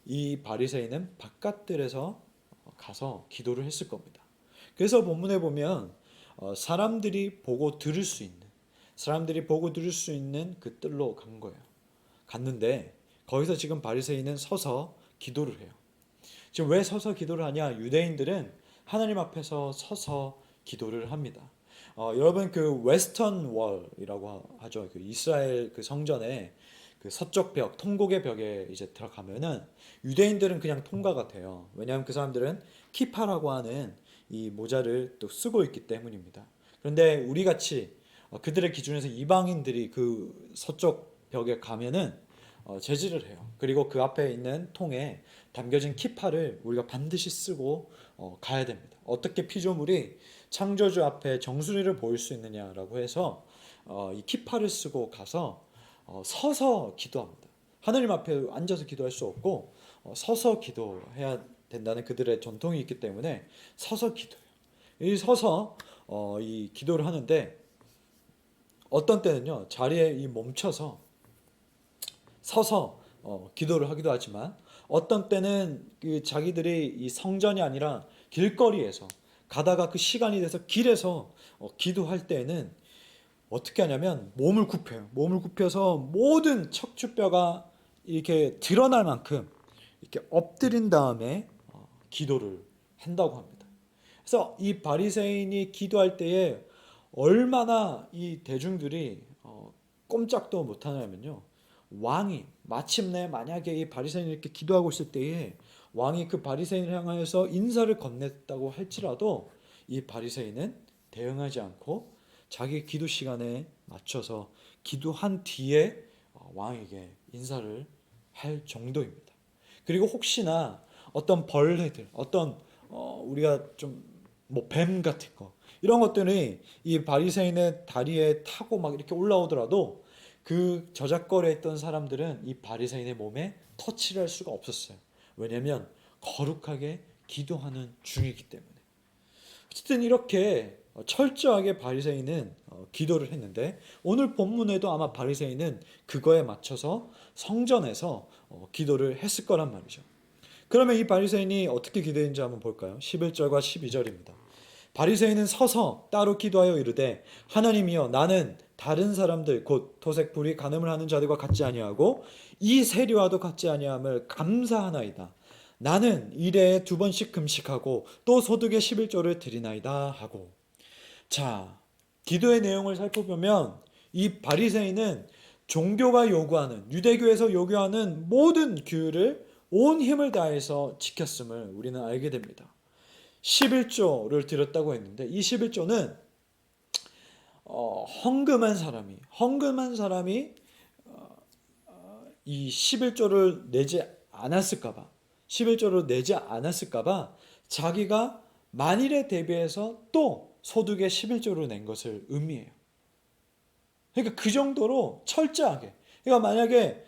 [SPEAKER 3] 이 바리새인은 바깥뜰에서 가서 기도를 했을 겁니다. 그래서 본문에 보면 사람들이 보고 들을 수 있는 그 뜰로 간 거예요. 갔는데 거기서 지금 바리새인은 서서 기도를 해요. 지금 왜 서서 기도를 하냐? 유대인들은 하나님 앞에서 서서 기도를 합니다. 여러분 그 웨스턴 월이라고 하죠. 그 이스라엘 그 성전에 그 서쪽 벽, 통곡의 벽에 이제 들어가면은 유대인들은 그냥 통과가 돼요. 왜냐하면 그 사람들은 키파라고 하는 이 모자를 또 쓰고 있기 때문입니다. 그런데 우리 같이 그들의 기준에서 이방인들이 그 서쪽 벽에 가면은 제지를 해요. 그리고 그 앞에 있는 통에 담겨진 키파를 우리가 반드시 쓰고 가야 됩니다. 어떻게 피조물이 창조주 앞에 정수리를 보일 수 있느냐라고 해서 이 키파를 쓰고 가서 서서 기도합니다. 하느님 앞에 앉아서 기도할 수 없고 서서 기도해야 된다는 그들의 전통이 있기 때문에 서서 기도해요. 이 서서 이 기도를 하는데 어떤 때는요 자리에 이 멈춰서 서서 기도를 하기도 하지만 어떤 때는 그 자기들이 이 성전이 아니라 길거리에서 가다가 그 시간이 돼서 길에서 기도할 때에는 어떻게 하냐면 몸을 굽혀요. 몸을 굽혀서 모든 척추뼈가 이렇게 드러날 만큼 이렇게 엎드린 다음에 기도를 한다고 합니다. 그래서 이 바리새인이 기도할 때에 얼마나 이 대중들이 꼼짝도 못하냐면요. 왕이 마침내 만약에 이 바리새인이 이렇게 기도하고 있을 때에 왕이 그 바리새인을 향하여서 인사를 건넸다고 할지라도 이 바리새인은 대응하지 않고 자기 기도 시간에 맞춰서 기도한 뒤에 왕에게 인사를 할 정도입니다. 그리고 혹시나 어떤 벌레들, 어떤 우리가 좀 뭐 뱀 같은 거 이런 것들이 이 바리새인의 다리에 타고 막 이렇게 올라오더라도 그 저작거리에 있던 사람들은 이 바리새인의 몸에 터치를 할 수가 없었어요. 왜냐하면 거룩하게 기도하는 중이기 때문에. 어쨌든 이렇게 철저하게 바리새인은 기도를 했는데 오늘 본문에도 아마 바리새인은 그거에 맞춰서 성전에서 기도를 했을 거란 말이죠. 그러면 이 바리새인이 어떻게 기도했는지 한번 볼까요? 11절과 12절입니다. 바리새인은 서서 따로 기도하여 이르되 하나님이여 나는 다른 사람들 곧 토색 불의 간음을 하는 자들과 같지 아니하고 이 세리와도 같지 아니함을 감사하나이다. 나는 일에 2번씩 금식하고 또 소득의 11조를 드리나이다 하고. 자, 기도의 내용을 살펴보면 이 바리새인은 종교가 요구하는 유대교에서 요구하는 모든 규율을 온 힘을 다해서 지켰음을 우리는 알게 됩니다. 11조를 드렸다고 했는데 이 11조는 헌금한 사람이 이 11조를 내지 않았을까봐 11조를 내지 않았을까봐 자기가 만일에 대비해서 또 소득의 11조를 낸 것을 의미해요. 그러니까 그 정도로 철저하게. 그러니까 만약에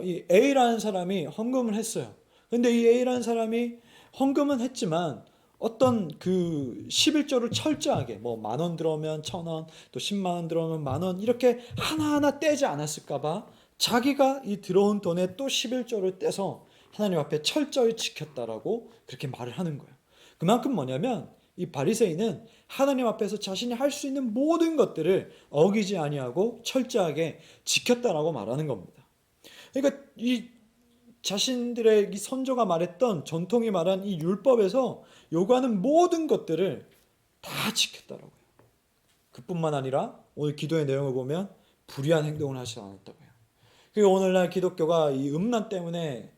[SPEAKER 3] 이 A라는 사람이 헌금을 했어요. 근데 이 A라는 사람이 헌금은 했지만 어떤 그 11조를 철저하게 뭐 10,000원 들어오면 1,000원, 또 10만 원 들어오면 10,000원 이렇게 하나하나 떼지 않았을까봐 자기가 이 들어온 돈에 또 11조를 떼서 하나님 앞에 철저히 지켰다라고 그렇게 말을 하는 거예요. 그만큼 뭐냐면 이 바리새인은 하나님 앞에서 자신이 할 수 있는 모든 것들을 어기지 아니하고 철저하게 지켰다라고 말하는 겁니다. 그러니까 이 자신들의 이 선조가 말했던 전통이 말한 이 율법에서 요구하는 모든 것들을 다 지켰다라고요. 그뿐만 아니라 오늘 기도의 내용을 보면 불의한 행동을 하지 않았다고요. 그리고 오늘날 기독교가 이 음란 때문에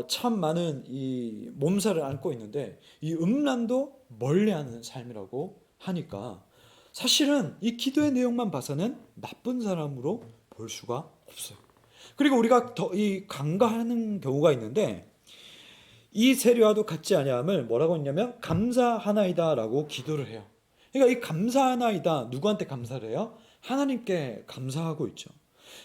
[SPEAKER 3] 참 많은 이 몸살을 앓고 있는데 이 음란도 멀리하는 삶이라고 하니까 사실은 이 기도의 내용만 봐서는 나쁜 사람으로 볼 수가 없어요. 그리고 우리가 더 이 간과하는 경우가 있는데 이 세리와도 같지 아니함을 뭐라고 했냐면 감사하나이다라고 기도를 해요. 그러니까 이 감사하나이다 누구한테 감사를 해요? 하나님께 감사하고 있죠.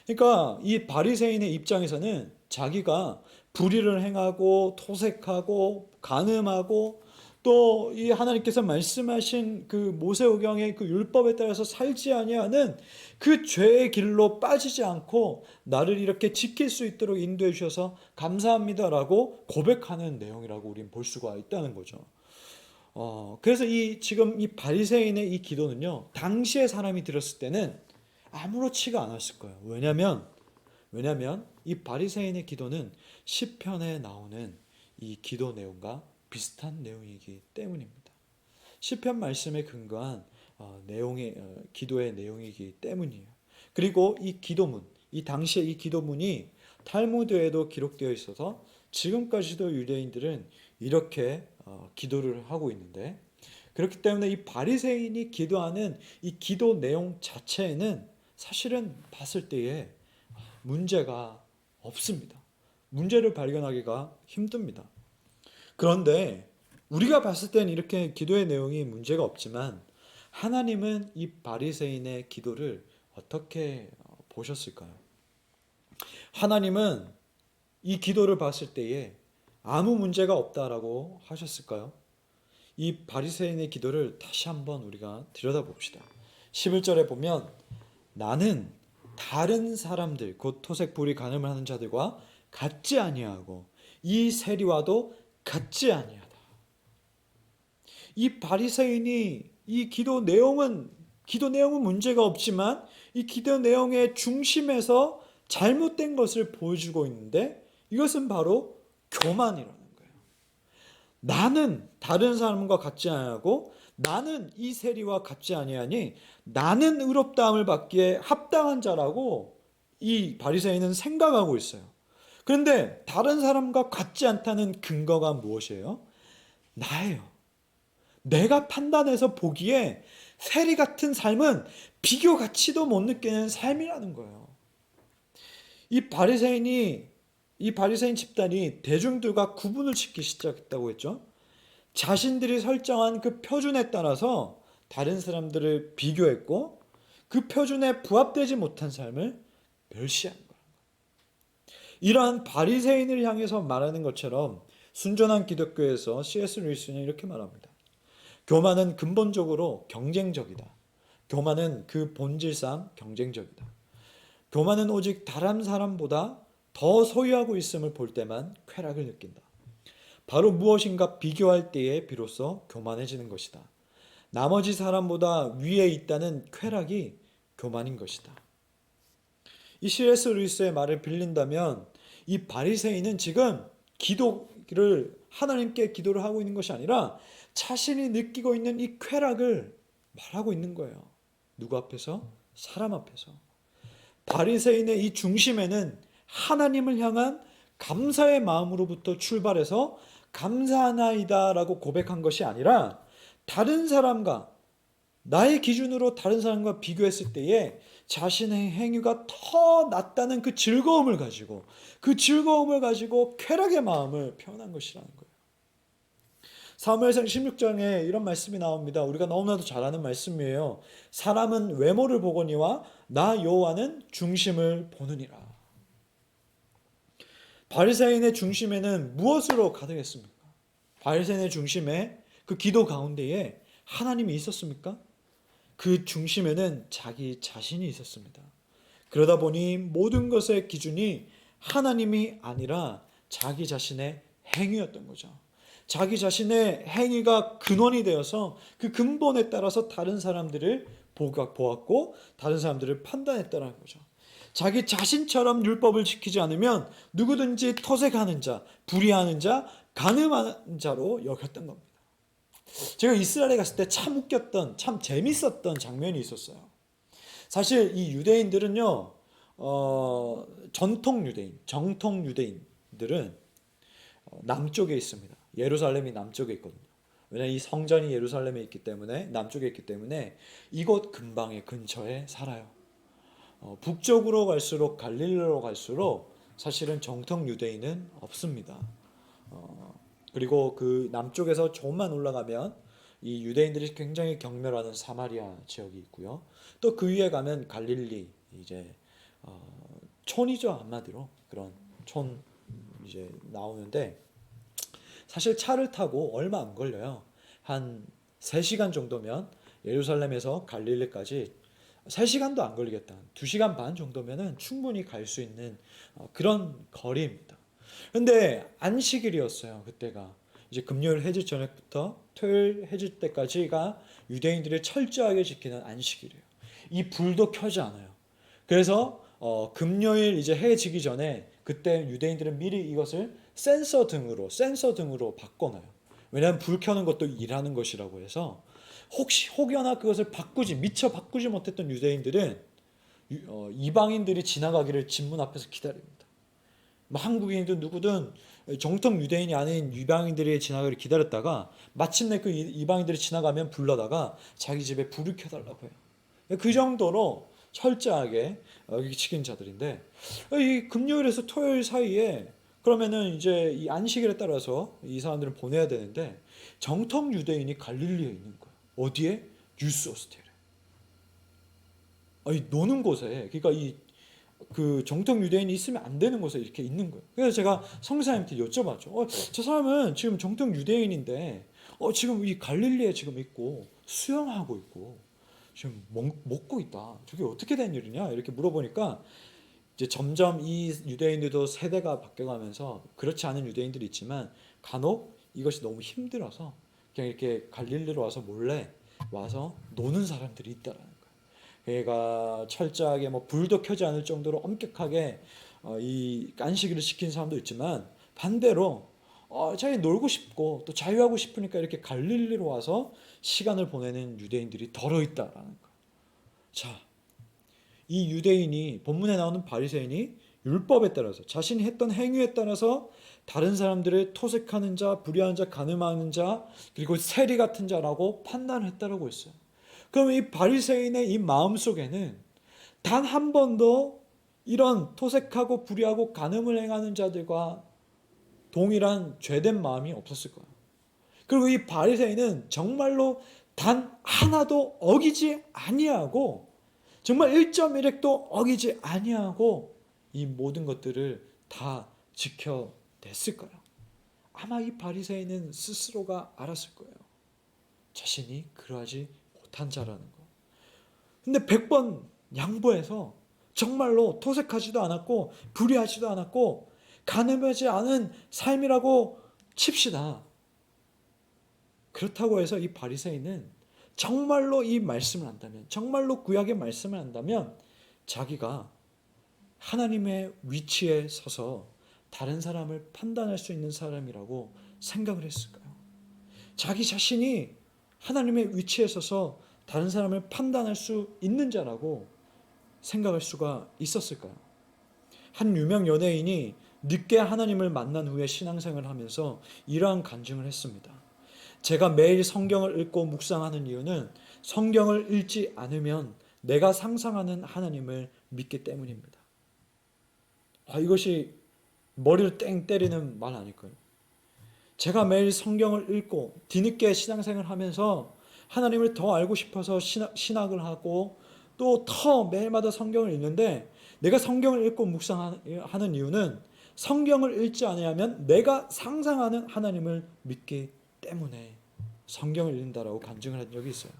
[SPEAKER 3] 그러니까 이 바리새인의 입장에서는 자기가 불의를 행하고 토색하고 간음하고 또 이 하나님께서 말씀하신 그 모세오경의 그 율법에 따라서 살지 아니하는 그 죄의 길로 빠지지 않고 나를 이렇게 지킬 수 있도록 인도해 주셔서 감사합니다라고 고백하는 내용이라고 우리는 볼 수가 있다는 거죠. 그래서 지금 이 바리새인의 이 기도는요, 당시의 사람이 들었을 때는 아무렇지가 않았을 거예요. 왜냐하면 이 바리새인의 기도는 시편에 나오는 이 기도 내용과 비슷한 내용이기 때문입니다. 시편 말씀에 근거한 기도의 내용이기 때문이에요. 그리고 이 기도문, 이 당시에 이 기도문이 탈무드에도 기록되어 있어서 지금까지도 유대인들은 이렇게 기도를 하고 있는데, 그렇기 때문에 이 바리새인이 기도하는 이 기도 내용 자체에는 사실은 봤을 때에 문제가 없습니다. 문제를 발견하기가 힘듭니다. 그런데 우리가 봤을 때는 이렇게 기도의 내용이 문제가 없지만 하나님은 이 바리새인의 기도를 어떻게 보셨을까요? 하나님은 이 기도를 봤을 때에 아무 문제가 없다라고 하셨을까요? 이 바리새인의 기도를 다시 한번 우리가 들여다봅시다. 11절에 보면 나는 다른 사람들 곧 토색 불이 간음을 하는 자들과 같지 아니하고 이 세리와도 같지 아니하다. 이 바리새인이 이 기도 내용은 문제가 없지만 이 기도 내용의 중심에서 잘못된 것을 보여주고 있는데 이것은 바로 교만이라는 거예요. 나는 다른 사람과 같지 아니하고 나는 이 세리와 같지 아니하니 나는 의롭다함을 받기에 합당한 자라고 이 바리새인은 생각하고 있어요. 그런데 다른 사람과 같지 않다는 근거가 무엇이에요? 나예요. 내가 판단해서 보기에 세리 같은 삶은 비교 가치도 못 느끼는 삶이라는 거예요. 이 바리새인 집단이 대중들과 구분을 짓기 시작했다고 했죠. 자신들이 설정한 그 표준에 따라서 다른 사람들을 비교했고 그 표준에 부합되지 못한 삶을 멸시한 거예요. 이러한 바리새인을 향해서 말하는 것처럼 순전한 기독교에서 C.S. 루이스는 이렇게 말합니다. 교만은 근본적으로 경쟁적이다. 교만은 그 본질상 경쟁적이다. 교만은 오직 다른 사람보다 더 소유하고 있음을 볼 때만 쾌락을 느낀다. 바로 무엇인가 비교할 때에 비로소 교만해지는 것이다. 나머지 사람보다 위에 있다는 쾌락이 교만인 것이다. 이 C.S. 루이스의 말을 빌린다면 이 바리새인은 지금 하나님께 기도를 하고 있는 것이 아니라 자신이 느끼고 있는 이 쾌락을 말하고 있는 거예요. 누구 앞에서? 사람 앞에서. 바리새인의 이 중심에는 하나님을 향한 감사의 마음으로부터 출발해서 감사하나이다라고 고백한 것이 아니라 다른 사람과 나의 기준으로 다른 사람과 비교했을 때에 자신의 행위가 더 낫다는 그 즐거움을 가지고 쾌락의 마음을 표현한 것이라는 거예요. 사무엘상 16장에 이런 말씀이 나옵니다. 우리가 너무나도 잘 아는 말씀이에요. 사람은 외모를 보거니와 나 여호와는 중심을 보느니라. 바리새인의 중심에는 무엇으로 가득했습니까? 바리새인의 중심에 그 기도 가운데에 하나님이 있었습니까? 그 중심에는 자기 자신이 있었습니다. 그러다 보니 모든 것의 기준이 하나님이 아니라 자기 자신의 행위였던 거죠. 자기 자신의 행위가 근원이 되어서 그 근본에 따라서 다른 사람들을 보았고 다른 사람들을 판단했다는 거죠. 자기 자신처럼 율법을 지키지 않으면 누구든지 토색하는 자, 불의하는 자, 간음하는 자로 여겼던 겁니다. 제가 이스라엘에 갔을 때 참 웃겼던, 참 재밌었던 장면이 있었어요. 사실 이 유대인들은요, 정통 유대인들은 남쪽에 있습니다. 예루살렘이 남쪽에 있거든요. 왜냐하면 이 성전이 예루살렘에 있기 때문에, 남쪽에 있기 때문에 이곳 근처에 살아요. 북쪽으로 갈수록, 갈릴리로 갈수록 사실은 정통 유대인은 없습니다. 그리고 그 남쪽에서 조금만 올라가면 이 유대인들이 굉장히 경멸하는 사마리아 지역이 있고요. 또 그 위에 가면 갈릴리, 이제 촌이죠, 한마디로 그런 촌 이제 나오는데, 사실 차를 타고 얼마 안 걸려요. 한 3시간 정도면 예루살렘에서 갈릴리까지 3시간도 안 걸리겠다. 2시간 반 정도면은 충분히 갈 수 있는 그런 거리입니다. 근데 안식일이었어요, 그때가. 이제 금요일 해질 저녁부터 토요일 해질 때까지가 유대인들이 철저하게 지키는 안식일이에요. 이 불도 켜지 않아요. 그래서 금요일 이제 해 지기 전에 그때 유대인들은 미리 이것을 센서 등으로 바꿔놔요. 왜냐하면 불 켜는 것도 일하는 것이라고 해서 혹여나 그것을 미처 바꾸지 못했던 유대인들은 이방인들이 지나가기를 진문 앞에서 기다립니다. 뭐 한국인이든 누구든 정통 유대인이 아닌 이방인들이 지나가기를 기다렸다가 마침내 그 이방인들이 지나가면 불러다가 자기 집에 불을 켜달라고 해요. 그 정도로 철저하게 지킨 자들인데, 이 금요일에서 토요일 사이에 그러면은 이제 이 안식일에 따라서 이 사람들을 보내야 되는데, 정통 유대인이 갈릴리에 있는 거예요. 어디에? 유스 호스텔에. 노는 곳에, 그러니까 그 정통 유대인이 있으면 안 되는 곳에 이렇게 있는 거예요. 그래서 제가 성사님한테 여쭤봤죠. 저 사람은 지금 정통 유대인인데 지금 이 갈릴리에 지금 있고 수영하고 있고 지금 먹고 있다. 저게 어떻게 된 일이냐? 이렇게 물어보니까 이제 점점 이 유대인들도 세대가 바뀌어가면서 그렇지 않은 유대인들이 있지만 간혹 이것이 너무 힘들어서 그냥 이렇게 갈릴리로 와서 몰래 와서 노는 사람들이 있다라는 거예요. 얘가 철저하게 뭐 불도 켜지 않을 정도로 엄격하게 이 안식일을 시킨 사람도 있지만, 반대로 자기 놀고 싶고 또 자유하고 싶으니까 이렇게 갈릴리로 와서 시간을 보내는 유대인들이 덜어 있다라는 거예요. 자, 이 유대인이, 본문에 나오는 바리새인이 율법에 따라서, 자신이 했던 행위에 따라서 다른 사람들을 토색하는 자, 불의한 자, 간음하는 자, 그리고 세리 같은 자라고 판단을 했다라고 했어요. 그럼 이 바리새인의 이 마음속에는 단 한 번도 이런 토색하고 불의하고 간음을 행하는 자들과 동일한 죄된 마음이 없었을 거예요. 그리고 이 바리새인은 정말로 단 하나도 어기지 아니하고, 정말 1.1획도 어기지 아니하고 이 모든 것들을 다 지켜냈을 거예요. 아마 이 바리새인은 스스로가 알았을 거예요. 자신이 그러하지 못한 자라는 거. 근데 100번 양보해서 정말로 토색하지도 않았고 불의하지도 않았고 간음하지 않은 삶이라고 칩시다. 그렇다고 해서 이 바리새인은 정말로 이 말씀을 안다면, 정말로 구약의 말씀을 안다면 자기가 하나님의 위치에 서서 다른 사람을 판단할 수 있는 사람이라고 생각을 했을까요? 자기 자신이 하나님의 위치에 서서 다른 사람을 판단할 수 있는 자라고 생각할 수가 있었을까요? 한 유명 연예인이 늦게 하나님을 만난 후에 신앙생활을 하면서 이러한 간증을 했습니다. 제가 매일 성경을 읽고 묵상하는 이유는 성경을 읽지 않으면 내가 상상하는 하나님을 믿기 때문입니다. 이것이 머리를 땡 때리는 말 아닐까요? 제가 매일 성경을 읽고 뒤늦게 신앙생활을 하면서 하나님을 더 알고 싶어서 신학을 하고 또 더 매일마다 성경을 읽는데, 내가 성경을 읽고 묵상하는 이유는 성경을 읽지 않으면 내가 상상하는 하나님을 믿기 때문에 성경을 읽는다라고 간증을 한 적이 있어요.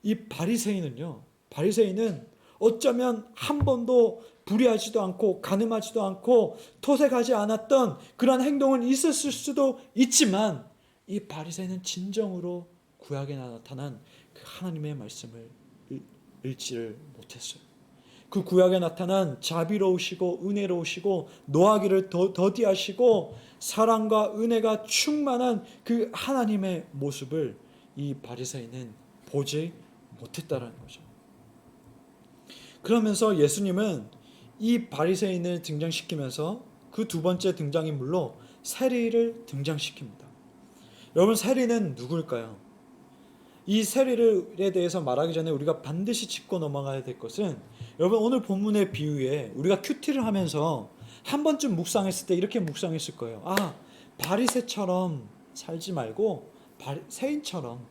[SPEAKER 3] 이 바리새인은 어쩌면 한 번도 불의하지도 않고 간음하지도 않고 토색하지 않았던 그런 행동은 있었을 수도 있지만, 이 바리새인은 진정으로 구약에 나타난 그 하나님의 말씀을 읽지를 못했어요. 그 구약에 나타난 자비로우시고 은혜로우시고 노하기를 더디하시고 사랑과 은혜가 충만한 그 하나님의 모습을 이 바리새인은 보지 못했다라는 거죠. 그러면서 예수님은 이 바리새인을 등장시키면서 그 두 번째 등장인물로 세리를 등장시킵니다. 여러분, 세리는 누굴까요? 이 세리에 대해서 말하기 전에 우리가 반드시 짚고 넘어가야 될 것은, 여러분 오늘 본문의 비유에 우리가 큐티를 하면서 한 번쯤 묵상했을 때 이렇게 묵상했을 거예요. 바리새처럼 살지 말고 세인처럼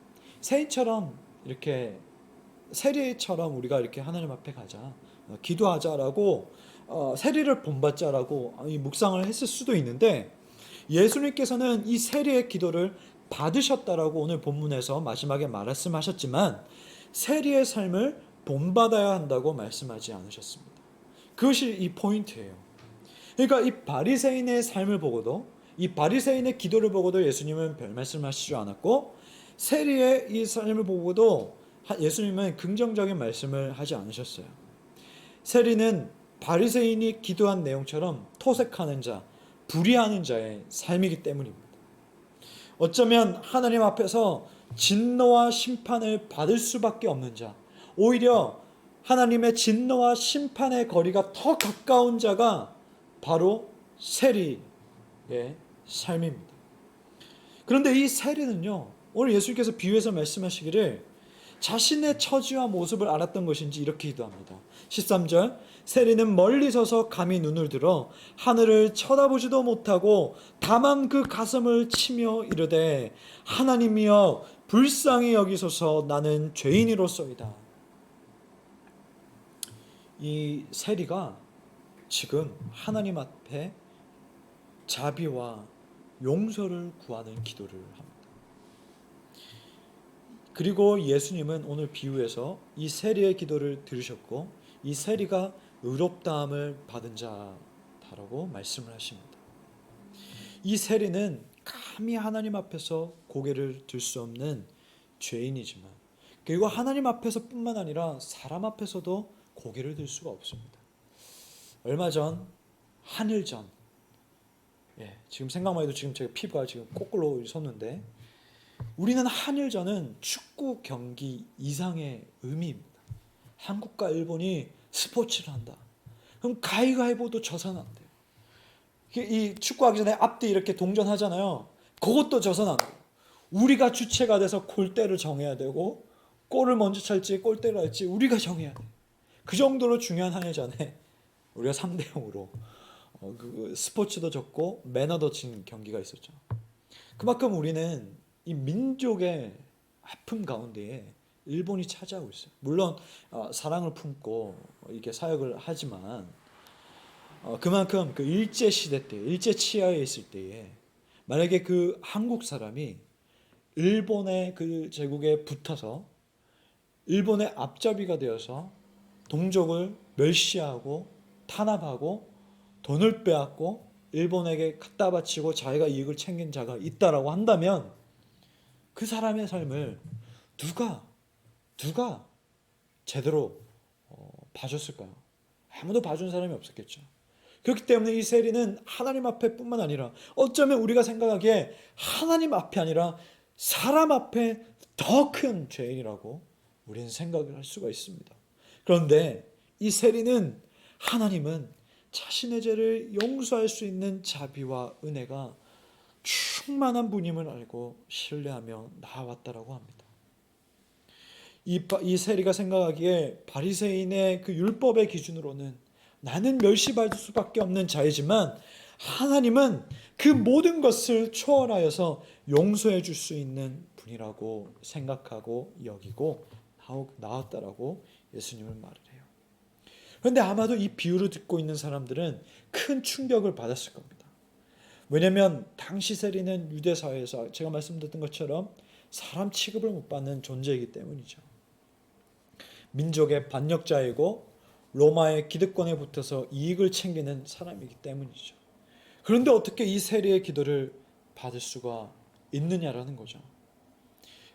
[SPEAKER 3] 이렇게 세리처럼 우리가 이렇게 하나님 앞에 가자, 기도하자라고 세리를 본받자라고 묵상을 했을 수도 있는데, 예수님께서는 이 세리의 기도를 받으셨다라고 오늘 본문에서 마지막에 말씀하셨지만 세리의 삶을 본받아야 한다고 말씀하지 않으셨습니다. 그것이 이 포인트예요. 그러니까 이 바리새인의 삶을 보고도, 이 바리새인의 기도를 보고도 예수님은 별 말씀하시지 않았고, 세리의 이 삶을 보고도 예수님은 긍정적인 말씀을 하지 않으셨어요. 세리는 바리새인이 기도한 내용처럼 토색하는 자, 불의하는 자의 삶이기 때문입니다. 어쩌면 하나님 앞에서 진노와 심판을 받을 수밖에 없는 자, 오히려 하나님의 진노와 심판의 거리가 더 가까운 자가 바로 세리의 삶입니다. 그런데 이 세리는요, 오늘 예수님께서 비유해서 말씀하시기를 자신의 처지와 모습을 알았던 것인지 이렇게 기도합니다. 13절, 세리는 멀리 서서 감히 눈을 들어 하늘을 쳐다보지도 못하고 다만 그 가슴을 치며 이르되 하나님이여 불쌍히 여기소서 나는 죄인이로소이다. 이 세리가 지금 하나님 앞에 자비와 용서를 구하는 기도를 합니다. 그리고 예수님은 오늘 비유에서 이 세리의 기도를 들으셨고 이 세리가 의롭다함을 받은 자다라고 말씀을 하십니다. 이 세리는 감히 하나님 앞에서 고개를 들 수 없는 죄인이지만 그리고 하나님 앞에서뿐만 아니라 사람 앞에서도 고개를 들 수가 없습니다. 얼마 전 한일전, 지금 생각만 해도 지금 제가 피부가 지금 거꾸로 섰는데 우리는 한일전은 축구 경기 이상의 의미입니다. 한국과 일본이 스포츠를 한다. 그럼 가위가위보도 져서는 안 돼요. 이 축구하기 전에 앞뒤 이렇게 동전하잖아요. 그것도 져서는 안 돼요. 우리가 주체가 돼서 골대를 정해야 되고 골을 먼저 찰지 골대를 할지 우리가 정해야 돼요. 그 정도로 중요한 한일전에 우리가 3대0으로 그 스포츠도 졌고 매너도 진 경기가 있었죠. 그만큼 우리는 이 민족의 아픔 가운데에 일본이 차지하고 있어요. 물론 사랑을 품고 이렇게 사역을 하지만 그만큼 그 일제 시대 때, 일제 치하에 있을 때에 만약에 그 한국 사람이 일본의 그 제국에 붙어서 일본의 앞잡이가 되어서 동족을 멸시하고 탄압하고 돈을 빼앗고 일본에게 갖다 바치고 자기가 이익을 챙긴 자가 있다라고 한다면 그 사람의 삶을 누가 제대로 봐줬을까요? 아무도 봐준 사람이 없었겠죠. 그렇기 때문에 이 세리는 하나님 앞에 뿐만 아니라 어쩌면 우리가 생각하기에 하나님 앞에 아니라 사람 앞에 더 큰 죄인이라고 우리는 생각을 할 수가 있습니다. 그런데 이 세리는 하나님은 자신의 죄를 용서할 수 있는 자비와 은혜가 충만한 분임을 알고 신뢰하며 나아왔다라고 합니다. 이 세리가 생각하기에 바리새인의 그 율법의 기준으로는 나는 멸시받을 수밖에 없는 자이지만 하나님은 그 모든 것을 초월하여서 용서해 줄 수 있는 분이라고 생각하고 여기고 나왔다라고 예수님은 말을 해요. 그런데 아마도 이 비유를 듣고 있는 사람들은 큰 충격을 받았을 겁니다. 왜냐하면 당시 세리는 유대 사회에서 제가 말씀드렸던 것처럼 사람 취급을 못 받는 존재이기 때문이죠. 민족의 반역자이고 로마의 기득권에 붙어서 이익을 챙기는 사람이기 때문이죠. 그런데 어떻게 이 세리의 기도를 받을 수가 있느냐라는 거죠.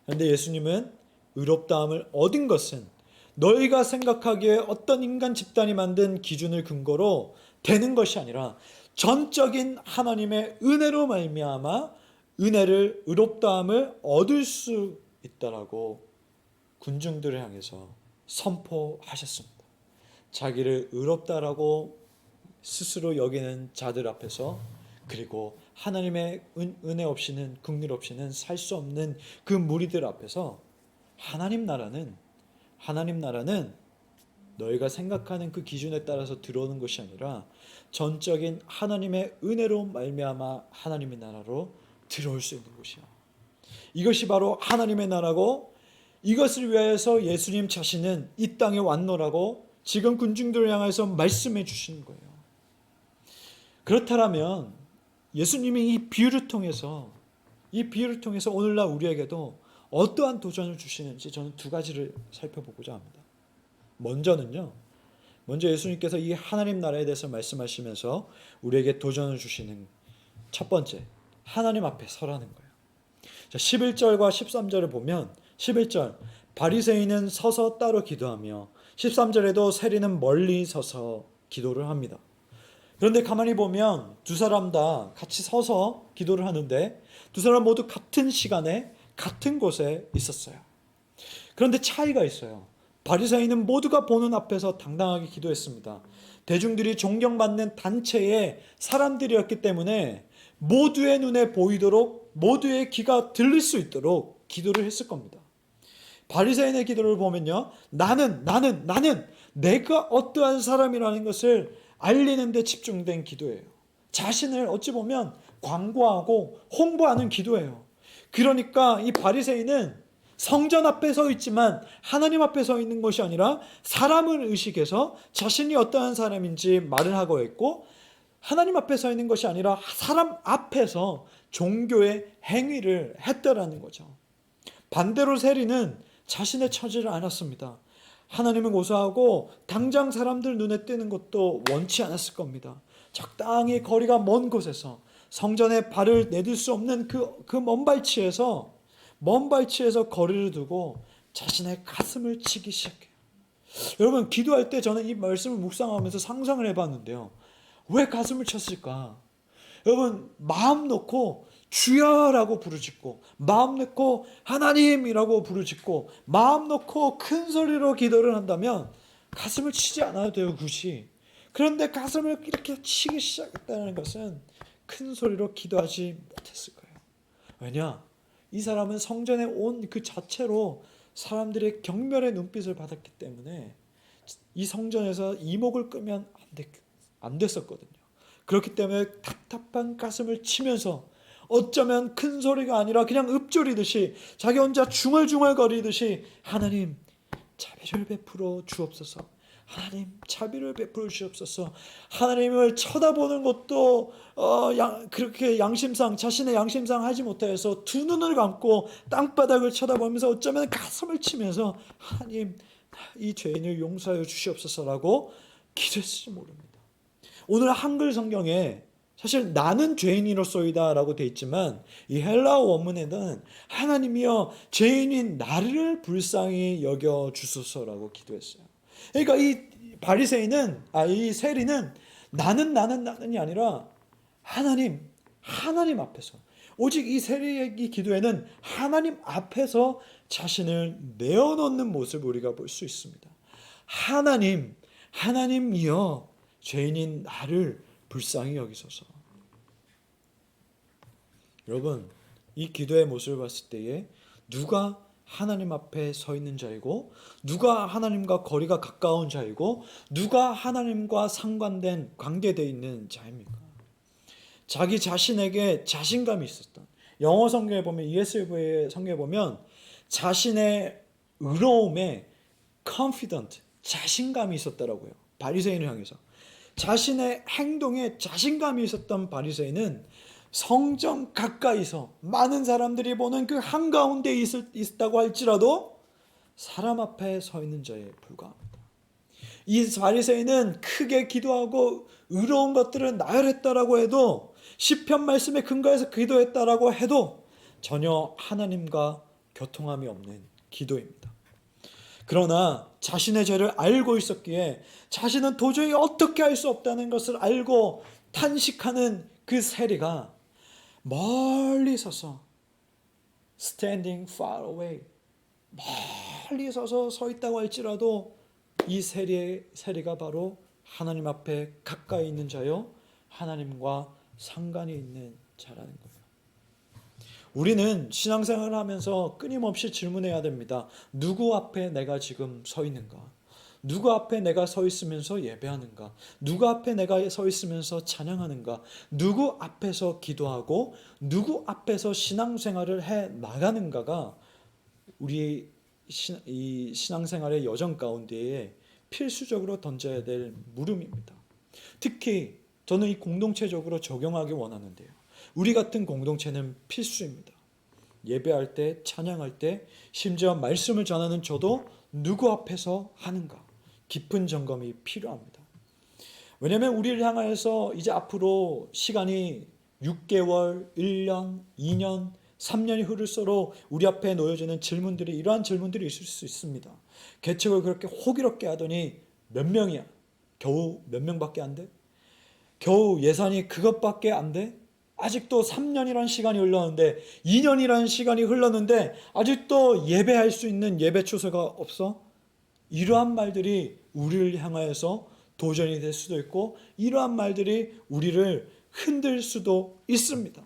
[SPEAKER 3] 그런데 예수님은 의롭다함을 얻은 것은 너희가 생각하기에 어떤 인간 집단이 만든 기준을 근거로 되는 것이 아니라 전적인 하나님의 은혜로 말미암아 의롭다함을 얻을 수 있다라고 군중들을 향해서 선포하셨습니다. 자기를 의롭다라고 스스로 여기는 자들 앞에서 그리고 하나님의 은혜 없이는 긍휼 없이는 살 수 없는 그 무리들 앞에서 하나님 나라는 너희가 생각하는 그 기준에 따라서 들어오는 것이 아니라 전적인 하나님의 은혜로 말미암아 하나님의 나라로 들어올 수 있는 것이야. 이것이 바로 하나님의 나라고 이것을 위하여서 예수님 자신은 이 땅에 왔노라고 지금 군중들을 향해서 말씀해 주시는 거예요. 그렇다면 예수님이 이 비유를 통해서 오늘날 우리에게도 어떠한 도전을 주시는지 저는 두 가지를 살펴보고자 합니다. 먼저 예수님께서 이 하나님 나라에 대해서 말씀하시면서 우리에게 도전을 주시는 첫 번째, 하나님 앞에 서라는 거예요. 자, 11절과 13절을 보면 11절 바리새인은 서서 따로 기도하며 13절에도 세리는 멀리 서서 기도를 합니다. 그런데 가만히 보면 두 사람 다 같이 서서 기도를 하는데 두 사람 모두 같은 시간에 같은 곳에 있었어요. 그런데 차이가 있어요. 바리새인은 모두가 보는 앞에서 당당하게 기도했습니다. 대중들이 존경받는 단체의 사람들이었기 때문에 모두의 눈에 보이도록, 모두의 귀가 들릴 수 있도록 기도를 했을 겁니다. 바리새인의 기도를 보면요, 나는 내가 어떠한 사람이라는 것을 알리는 데 집중된 기도예요. 자신을 어찌 보면 광고하고 홍보하는 기도예요. 그러니까 이 바리새인은 성전 앞에 서 있지만 하나님 앞에 서 있는 것이 아니라 사람을 의식해서 자신이 어떠한 사람인지 말을 하고 있고, 하나님 앞에 서 있는 것이 아니라 사람 앞에서 종교의 행위를 했다라는 거죠. 반대로 세리는 자신의 처지를 알았습니다. 하나님은 고사하고 당장 사람들 눈에 띄는 것도 원치 않았을 겁니다. 적당히 거리가 먼 곳에서, 성전에 발을 내딜 수 없는 그 먼 발치에서 거리를 두고 자신의 가슴을 치기 시작해요. 여러분, 기도할 때 저는 이 말씀을 묵상하면서 상상을 해봤는데요. 왜 가슴을 쳤을까? 여러분, 마음 놓고 주여라고 부르짖고, 마음 놓고 하나님이라고 부르짖고, 마음 놓고 큰 소리로 기도를 한다면 가슴을 치지 않아도 돼요, 굳이. 그런데 가슴을 이렇게 치기 시작했다는 것은 큰 소리로 기도하지 못했을 거예요. 왜냐? 이 사람은 성전에 온 그 자체로 사람들의 경멸의 눈빛을 받았기 때문에 이 성전에서 이목을 끄면 안 됐었거든요. 그렇기 때문에 답답한 가슴을 치면서, 어쩌면 큰 소리가 아니라 그냥 읊조리듯이, 자기 혼자 중얼중얼거리듯이, 하나님 자비를 베풀어 주옵소서, 하나님 자비를 베풀어 주옵소서. 하나님을 쳐다보는 것도 그렇게 자신의 양심상 하지 못해서 두 눈을 감고 땅바닥을 쳐다보면서 어쩌면 가슴을 치면서 하나님 이 죄인을 용서하여 주시옵소서라고 기도했을지 모릅니다. 오늘 한글 성경에 사실 나는 죄인이로소이다 라고 되어 있지만, 이 헬라어 원문에는 하나님이여 죄인인 나를 불쌍히 여겨 주소서라고 기도했어요. 그러니까 이 세리는 나는이 아니라 하나님 앞에서, 오직 이 세리의 이 기도에는 하나님 앞에서 자신을 내어놓는 모습을 우리가 볼 수 있습니다. 하나님이여 죄인인 나를 불쌍히 여기소서. 여러분, 이 기도의 모습을 봤을 때에 누가 하나님 앞에 서 있는 자이고, 누가 하나님과 거리가 가까운 자이고, 누가 하나님과 상관된 관계되어 있는 자입니까? 자기 자신에게 자신감이 있었던, 영어 성경에 보면, ESV 성경에 보면 자신의 의로움에 confident, 자신감이 있었더라고요. 바리새인을 향해서 자신의 행동에 자신감이 있었던 바리새인은 성전 가까이서 많은 사람들이 보는 그 한가운데 있다고 할지라도 사람 앞에 서 있는 자에 불과합니다. 이 바리새인은 크게 기도하고 의로운 것들을 나열했다라고 해도, 시편 말씀에 근거해서 기도했다라고 해도 전혀 하나님과 교통함이 없는 기도입니다. 그러나 자신의 죄를 알고 있었기에 자신은 도저히 어떻게 할 수 없다는 것을 알고 탄식하는 그 세리가 멀리 서서, standing far away, 멀리 서서 서 있다고 할지라도 이 세리가 바로 하나님 앞에 가까이 있는 자요, 하나님과 상관이 있는 자라는 거예요. 우리는 신앙생활을 하면서 끊임없이 질문해야 됩니다. 누구 앞에 내가 지금 서 있는가? 누구 앞에 내가 서 있으면서 예배하는가? 누구 앞에 내가 서 있으면서 찬양하는가? 누구 앞에서 기도하고 누구 앞에서 신앙생활을 해 나가는가가 우리 이 신앙생활의 여정 가운데에 필수적으로 던져야 될 물음입니다. 특히 저는 이 공동체적으로 적용하기 원하는데요. 우리 같은 공동체는 필수입니다. 예배할 때, 찬양할 때, 심지어 말씀을 전하는 저도 누구 앞에서 하는가? 깊은 점검이 필요합니다. 왜냐하면 우리를 향하여서 이제 앞으로 시간이 6개월, 1년, 2년, 3년이 흐를수록 우리 앞에 놓여지는 질문들이, 이러한 질문들이 있을 수 있습니다. 개척을 그렇게 호기롭게 하더니 몇 명이야? 겨우 몇 명밖에 안 돼? 겨우 예산이 그것밖에 안 돼? 아직도 3년이라는 시간이 흘렀는데 2년이라는 시간이 흘렀는데 아직도 예배할 수 있는 예배 초소가 없어? 이러한 말들이 우리를 향하여서 도전이 될 수도 있고 이러한 말들이 우리를 흔들 수도 있습니다.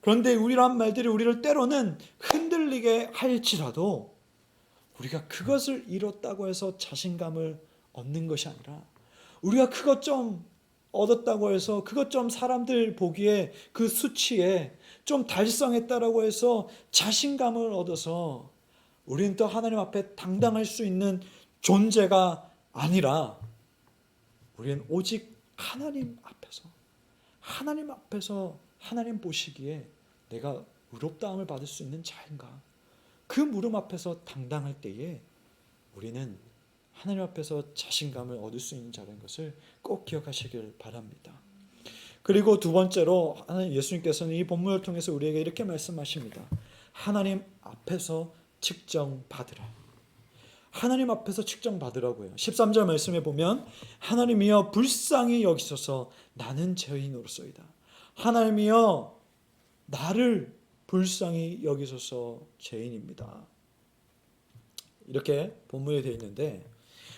[SPEAKER 3] 그런데 이러한 말들이 우리를 때로는 흔들리게 할지라도 우리가 그것을 이뤘다고 해서 자신감을 얻는 것이 아니라 우리가 그것 좀 얻었다고 해서 그것 좀 사람들 보기에 그 수치에 좀 달성했다라고 해서 자신감을 얻어서 우리는 또 하나님 앞에 당당할 수 있는 존재가 아니라 우리는 오직 하나님 앞에서 하나님 보시기에 내가 의롭다함을 받을 수 있는 자인가? 그 물음 앞에서 당당할 때에 우리는 하나님 앞에서 자신감을 얻을 수 있는 자라는 것을 꼭 기억하시길 바랍니다. 그리고 두 번째로 예수님께서는 이 본문을 통해서 우리에게 이렇게 말씀하십니다. 하나님 앞에서 측정받으라. 하나님 앞에서 측정받으라고요. 13절 말씀에 보면 하나님이여 불쌍히 여기소서 나는 죄인으로소이다. 하나님이여 나를 불쌍히 여기소서 죄인입니다. 이렇게 본문에 되어 있는데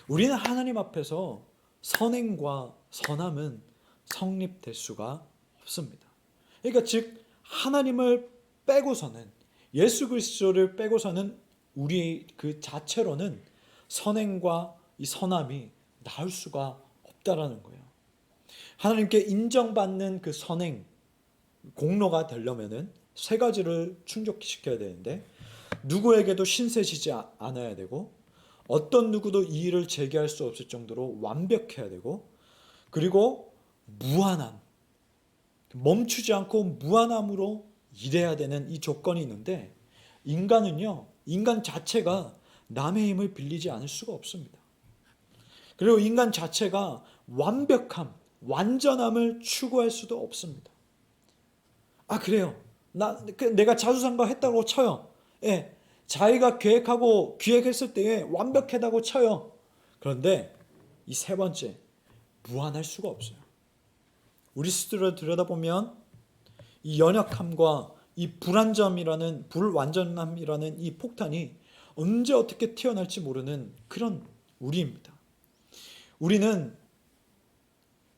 [SPEAKER 3] 우리는 하나님 앞에서 선행과 선함은 성립될 수가 없습니다. 그러니까 즉 하나님을 빼고서는 예수 그리스도를 빼고서는 우리 그 자체로는 선행과 이 선함이 나올 수가 없다라는 거예요. 하나님께 인정받는 그 선행 공로가 되려면은 세 가지를 충족시켜야 되는데 누구에게도 신세지지 않아야 되고 어떤 누구도 이의를 제기할 수 없을 정도로 완벽해야 되고 그리고 무한함 멈추지 않고 무한함으로 일해야 되는 이 조건이 있는데 인간은요 인간 자체가 남의 힘을 빌리지 않을 수가 없습니다. 그리고 인간 자체가 완벽함 완전함을 추구할 수도 없습니다. 아 그래요 내가 자수성가했다고 쳐요. 예, 자기가 계획하고 기획했을 때에 완벽하다고 쳐요. 그런데 이 세 번째 무한할 수가 없어요. 우리 스스로를 들여다보면 이 연약함과 이 불완전함이라는 이 폭탄이 언제 어떻게 튀어날지 모르는 그런 우리입니다. 우리는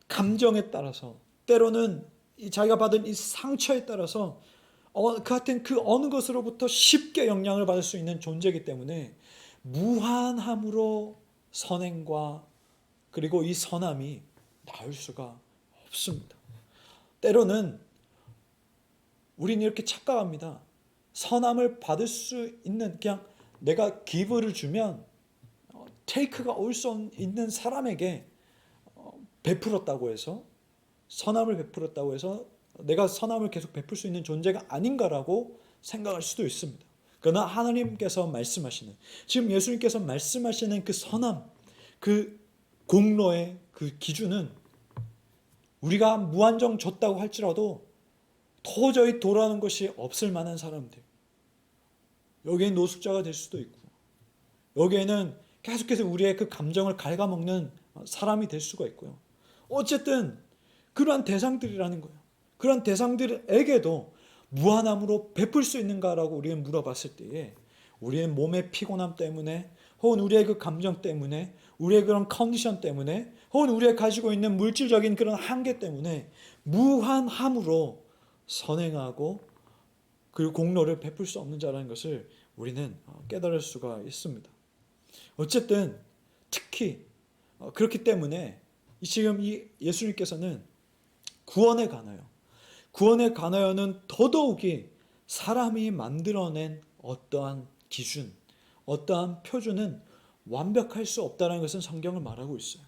[SPEAKER 3] 감정에 따라서 때로는 자기가 받은 이 상처에 따라서 그 같은 그 어느 것으로부터 쉽게 영향을 받을 수 있는 존재이기 때문에 무한함으로 선행과 그리고 이 선함이 나올 수가 없습니다. 때로는 우리는 이렇게 착각합니다. 선함을 받을 수 있는 그냥 내가 기브를 주면 테이크가 올 수 있는 사람에게 베풀었다고 해서 선함을 베풀었다고 해서 내가 선함을 계속 베풀 수 있는 존재가 아닌가라고 생각할 수도 있습니다. 그러나 하나님께서 말씀하시는 지금 예수님께서 말씀하시는 그 선함 그 공로의 그 기준은 우리가 무한정 줬다고 할지라도 도저히 돌아오는 것이 없을 만한 사람들 여기에 노숙자가 될 수도 있고 여기에는 계속해서 우리의 그 감정을 갉아먹는 사람이 될 수가 있고요. 어쨌든 그러한 대상들이라는 거예요. 그런 대상들에게도 무한함으로 베풀 수 있는가라고 우리는 물어봤을 때에 우리의 몸의 피곤함 때문에 혹은 우리의 그 감정 때문에 우리의 그런 컨디션 때문에 혹은 우리가 가지고 있는 물질적인 그런 한계 때문에 무한함으로 선행하고 그 공로를 베풀 수 없는 자라는 것을 우리는 깨달을 수가 있습니다. 어쨌든 특히 그렇기 때문에 지금 이 예수님께서는 구원에 관하여는 더더욱이 사람이 만들어낸 어떠한 기준, 어떠한 표준은 완벽할 수 없다는 것은 성경을 말하고 있어요.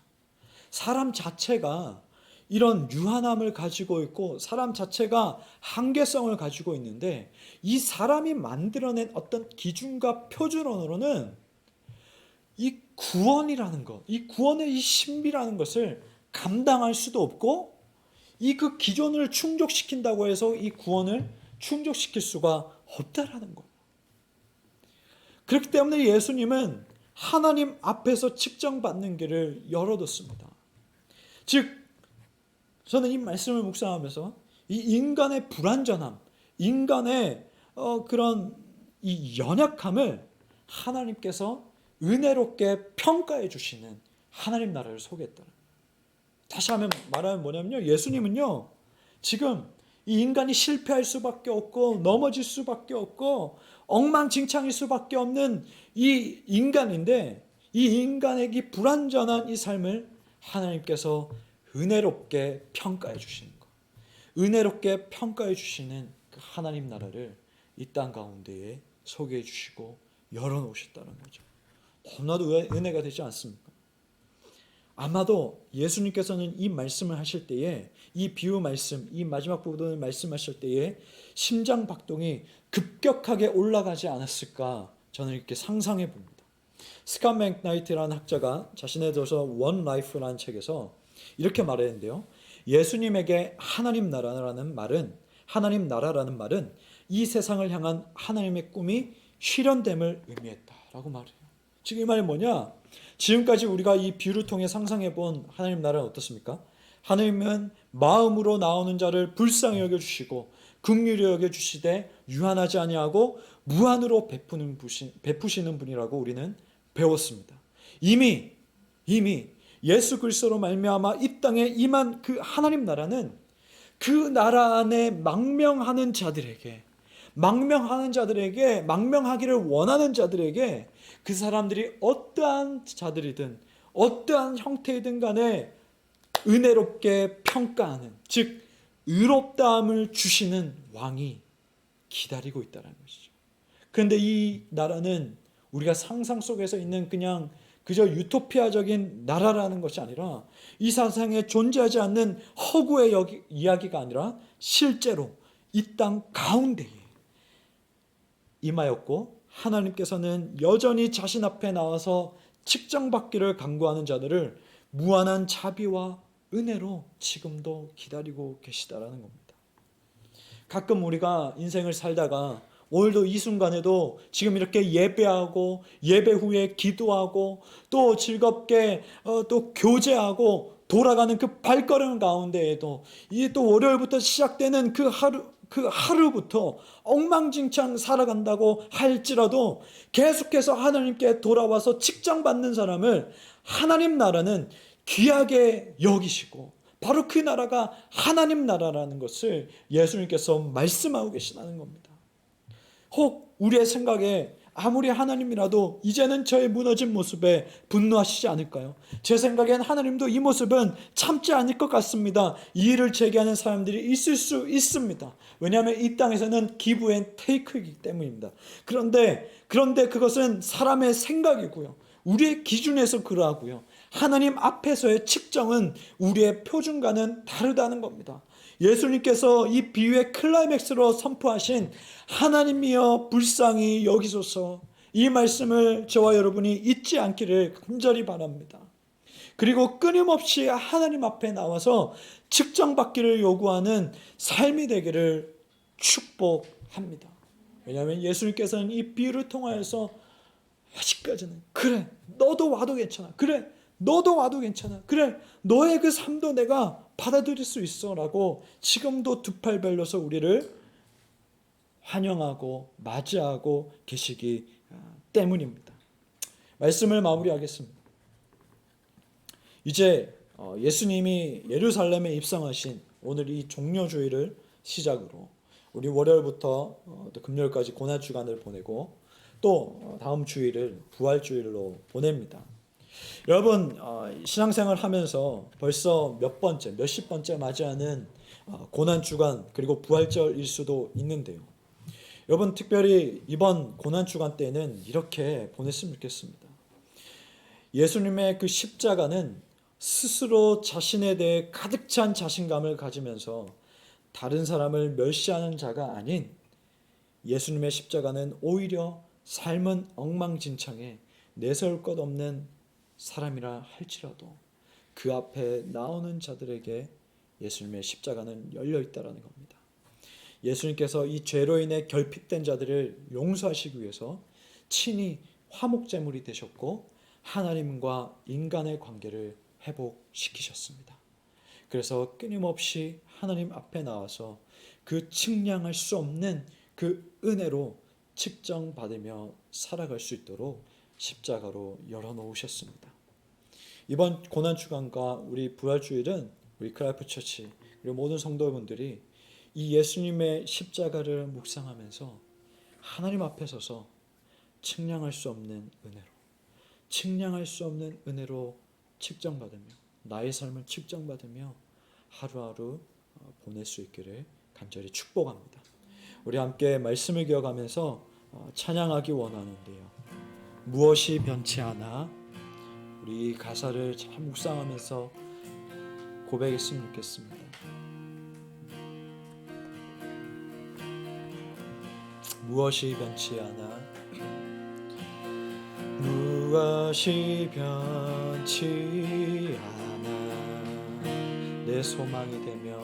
[SPEAKER 3] 사람 자체가 이런 유한함을 가지고 있고 사람 자체가 한계성을 가지고 있는데 이 사람이 만들어낸 어떤 기준과 표준으로는 이 구원이라는 것, 이 구원의 이 신비라는 것을 감당할 수도 없고 이 그 기존을 충족시킨다고 해서 이 구원을 충족시킬 수가 없다라는 거예요. 그렇기 때문에 예수님은 하나님 앞에서 측정받는 길을 열어뒀습니다. 즉 저는 이 말씀을 묵상하면서 이 인간의 불완전함, 인간의 그런 이 연약함을 하나님께서 은혜롭게 평가해 주시는 하나님 나라를 소개했다는. 다시 하면 말하면 뭐냐면요, 예수님은요 지금 이 인간이 실패할 수밖에 없고 넘어질 수밖에 없고 엉망진창일 수밖에 없는 이 인간인데, 이 인간에게 불완전한 이 삶을 하나님께서 은혜롭게 평가해 주시는 것, 은혜롭게 평가해 주시는 그 하나님 나라를 이 땅 가운데에 소개해 주시고 열어놓으셨다는 거죠. 너무나도 은혜가 되지 않습니까? 아마도 예수님께서는 이 말씀을 하실 때에, 이 비유 말씀, 이 마지막 부분을 말씀하실 때에 심장 박동이 급격하게 올라가지 않았을까, 저는 이렇게 상상해 봅니다. 스캇 맥나이트라는 학자가 자신의 저서 원 라이프라는 책에서 이렇게 말했는데요, 예수님에게 하나님 나라라는 말은 이 세상을 향한 하나님의 꿈이 실현됨을 의미했다라고 말해요. 지금 이 말이 뭐냐? 지금까지 우리가 이 비유를 통해 상상해 본 하나님 나라는 어떻습니까? 하나님은 마음으로 나오는 자를 불쌍히 여겨 주시고 긍휼히 여겨 주시되 유한하지 아니하고 무한으로 베푸시는 분이라고 우리는 배웠습니다. 이미 예수 그리스도로 말미암아 이 땅에 임한 그 하나님 나라는 그 나라 안에 망명하는 자들에게, 망명하기를 원하는 자들에게, 그 사람들이 어떠한 자들이든 어떠한 형태이든 간에 은혜롭게 평가하는, 즉 의롭다함을 주시는 왕이 기다리고 있다는 것이죠. 그런데 이 나라는 우리가 상상 속에서 있는 그저 유토피아적인 나라라는 것이 아니라, 이 세상에 존재하지 않는 허구의 이야기가 아니라 실제로 이 땅 가운데에 임하였고, 하나님께서는 여전히 자신 앞에 나와서 측정받기를 간구하는 자들을 무한한 자비와 은혜로 지금도 기다리고 계시다라는 겁니다. 가끔 우리가 인생을 살다가 오늘도 이 순간에도 지금 이렇게 예배하고 예배 후에 기도하고 또 즐겁게 또 교제하고 돌아가는 그 발걸음 가운데에도, 이 또 월요일부터 시작되는 그 하루부터 엉망진창 살아간다고 할지라도 계속해서 하나님께 돌아와서 측정받는 사람을 하나님 나라는 귀하게 여기시고, 바로 그 나라가 하나님 나라라는 것을 예수님께서 말씀하고 계시다는 겁니다. 혹 우리의 생각에 아무리 하나님이라도 이제는 저의 무너진 모습에 분노하시지 않을까요? 제 생각엔 하나님도 이 모습은 참지 않을 것 같습니다. 이의를 제기하는 사람들이 있을 수 있습니다. 왜냐하면 이 땅에서는 기브 앤 테이크이기 때문입니다. 그런데 그것은 사람의 생각이고요, 우리의 기준에서 그러하고요, 하나님 앞에서의 측정은 우리의 표준과는 다르다는 겁니다. 예수님께서 이 비유의 클라이맥스로 선포하신 하나님이여 불쌍히 여기소서, 이 말씀을 저와 여러분이 잊지 않기를 간절히 바랍니다. 그리고 끊임없이 하나님 앞에 나와서 측정받기를 요구하는 삶이 되기를 축복합니다. 왜냐하면 예수님께서는 이 비유를 통하여서 아직까지는 그래 너도 와도 괜찮아, 그래 너도 와도 괜찮아, 그래 너의 그 삶도 내가 받아들일 수 있어 라고 지금도 두 팔 벌려서 우리를 환영하고 맞이하고 계시기 때문입니다. 말씀을 마무리하겠습니다. 이제 예수님이 예루살렘에 입성하신 오늘 이 종려주일을 시작으로 우리 월요일부터 또 금요일까지 고난주간을 보내고 또 다음 주일을 부활주일로 보냅니다. 여러분, 신앙생활 하면서 벌써 몇십 번째 맞이하는 고난주간 그리고 부활절일 수도 있는데요, 여러분 특별히 이번 고난주간 때는 이렇게 보냈으면 좋겠습니다. 예수님의 그 십자가는 스스로 자신에 대해 가득 찬 자신감을 가지면서 다른 사람을 멸시하는 자가 아닌, 예수님의 십자가는 오히려 삶은 엉망진창에 내세울 것 없는 사람이라 할지라도 그 앞에 나오는 자들에게 예수님의 십자가는 열려 있다라는 겁니다. 예수님께서 이 죄로 인해 결핍된 자들을 용서하시기 위해서 친히 화목제물이 되셨고 하나님과 인간의 관계를 회복시키셨습니다. 그래서 끊임없이 하나님 앞에 나와서 그 측량할 수 없는 그 은혜로 측정받으며 살아갈 수 있도록 십자가로 열어놓으셨습니다. 이번 고난주간과 우리 부활주일은 우리 크라이프 처치 그리고 모든 성도분들이 이 예수님의 십자가를 묵상하면서 하나님 앞에 서서 측량할 수 없는 은혜로 측정받으며 나의 삶을 측정받으며 하루하루 보낼 수 있기를 간절히 축복합니다. 우리 함께 말씀을 기억하면서 찬양하기 원하는데요. 무엇이 변치 않아. 우리 가사를 잘 묵상하면서 고백했으면 좋겠습니다. 무엇이 변치 않아. 무엇이 변치 않아. 내 소망이 되며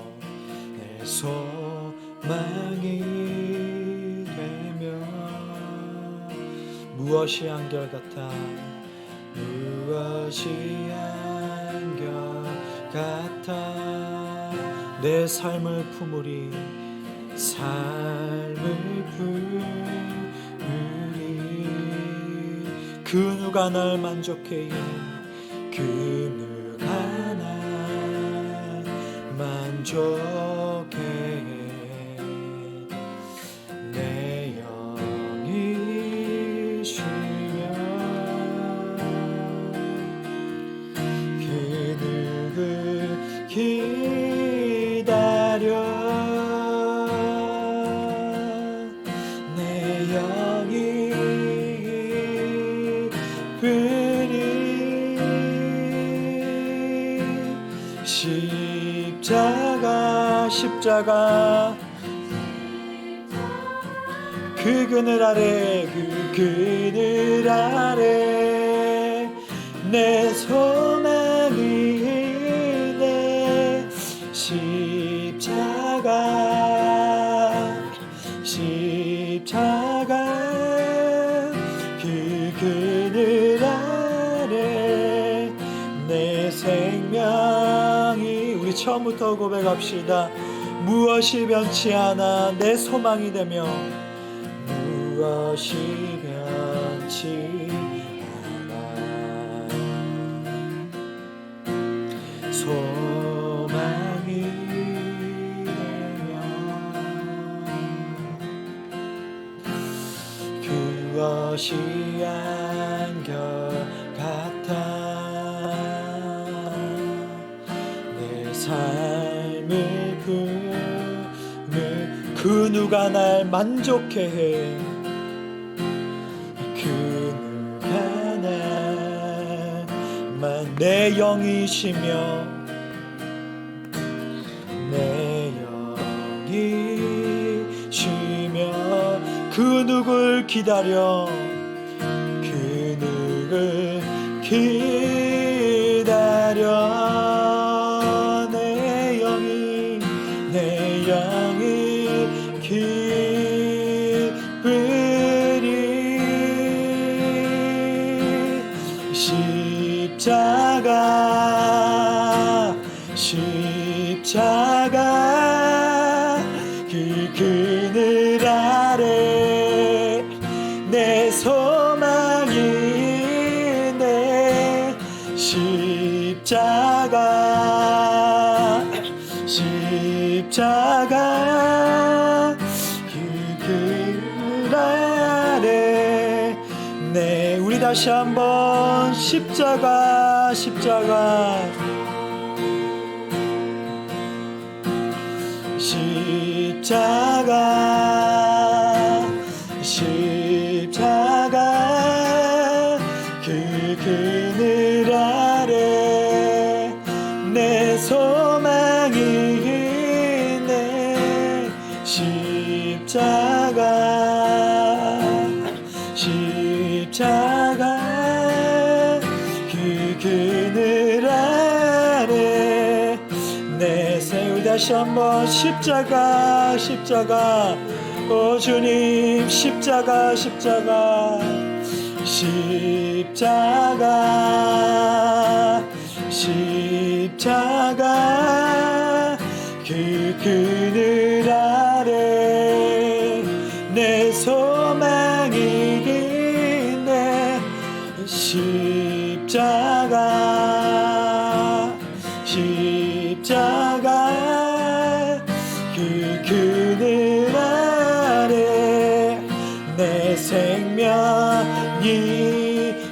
[SPEAKER 3] 내 소망이 되며 무엇이 한결같아. 무엇이 한결같아. 내 삶을 품으리. 삶을 품으리. 그 누가 날 만족해. 그 누가 날 만족해. 내 영이 쉬며 그 누굴 기다려. 내 영이 십자가 그 그늘 아래 그 그늘 아래 내 소망이 내 십자가 그 그늘 아래 내 생명이. 우리 처음부터 고백합시다. 무엇이 변치 않아. 내 소망이 되며 무엇이 변치 않아. 소망이 되며 그것이 한결같아. 내 삶을 그 누가 날 만족해 해. 그 누가 날만 내 영이 쉬며 내 영이 쉬며 그 누굴 기다려. 그 누굴 기다려. 십자가 그 그늘 아래 내 소망이 내 십자가 그 그늘 아래 내. 우리 다시 한번 십자가 십자가 그 그늘 아래 내 소망이 내 십자가 그 그늘 아래 내 새. 다시 한번 십자가 오 주님 십자가 그 십자가 그 그늘 아래 내 소망이 있네. 십자가 그 그늘 아래 내 생명이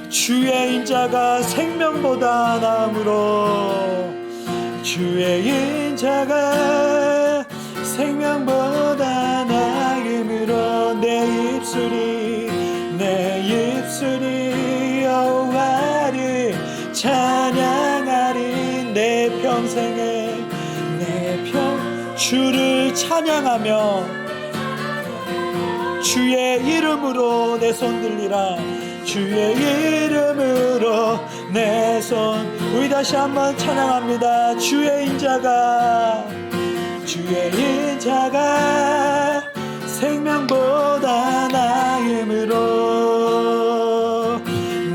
[SPEAKER 3] 주의 인자가 생명보다 나음으로 주의 인자가 생명보다 나음으로 내 입술이 여호와를 찬양하리. 내 평생에 주를 찬양하며 주의 이름으로 내 손 들리라. 주의 이름으로 내 손. 우리 다시 한번 찬양합니다. 주의 인자가 생명보다 나음으로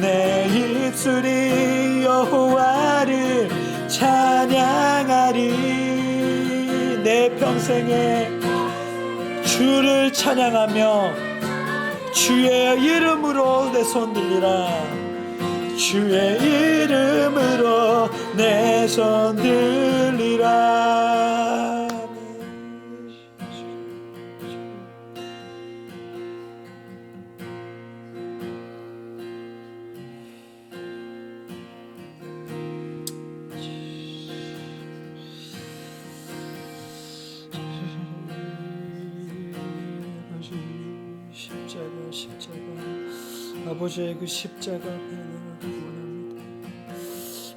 [SPEAKER 3] 내 입술이 여호와를 찬양하리. 내 평생에 주를 찬양하며 주의 이름으로 내 손 들리라. 주의 이름으로 내 손 들리라. 십자가 아버지의 그 십자가 앞에 나가기 원합니다.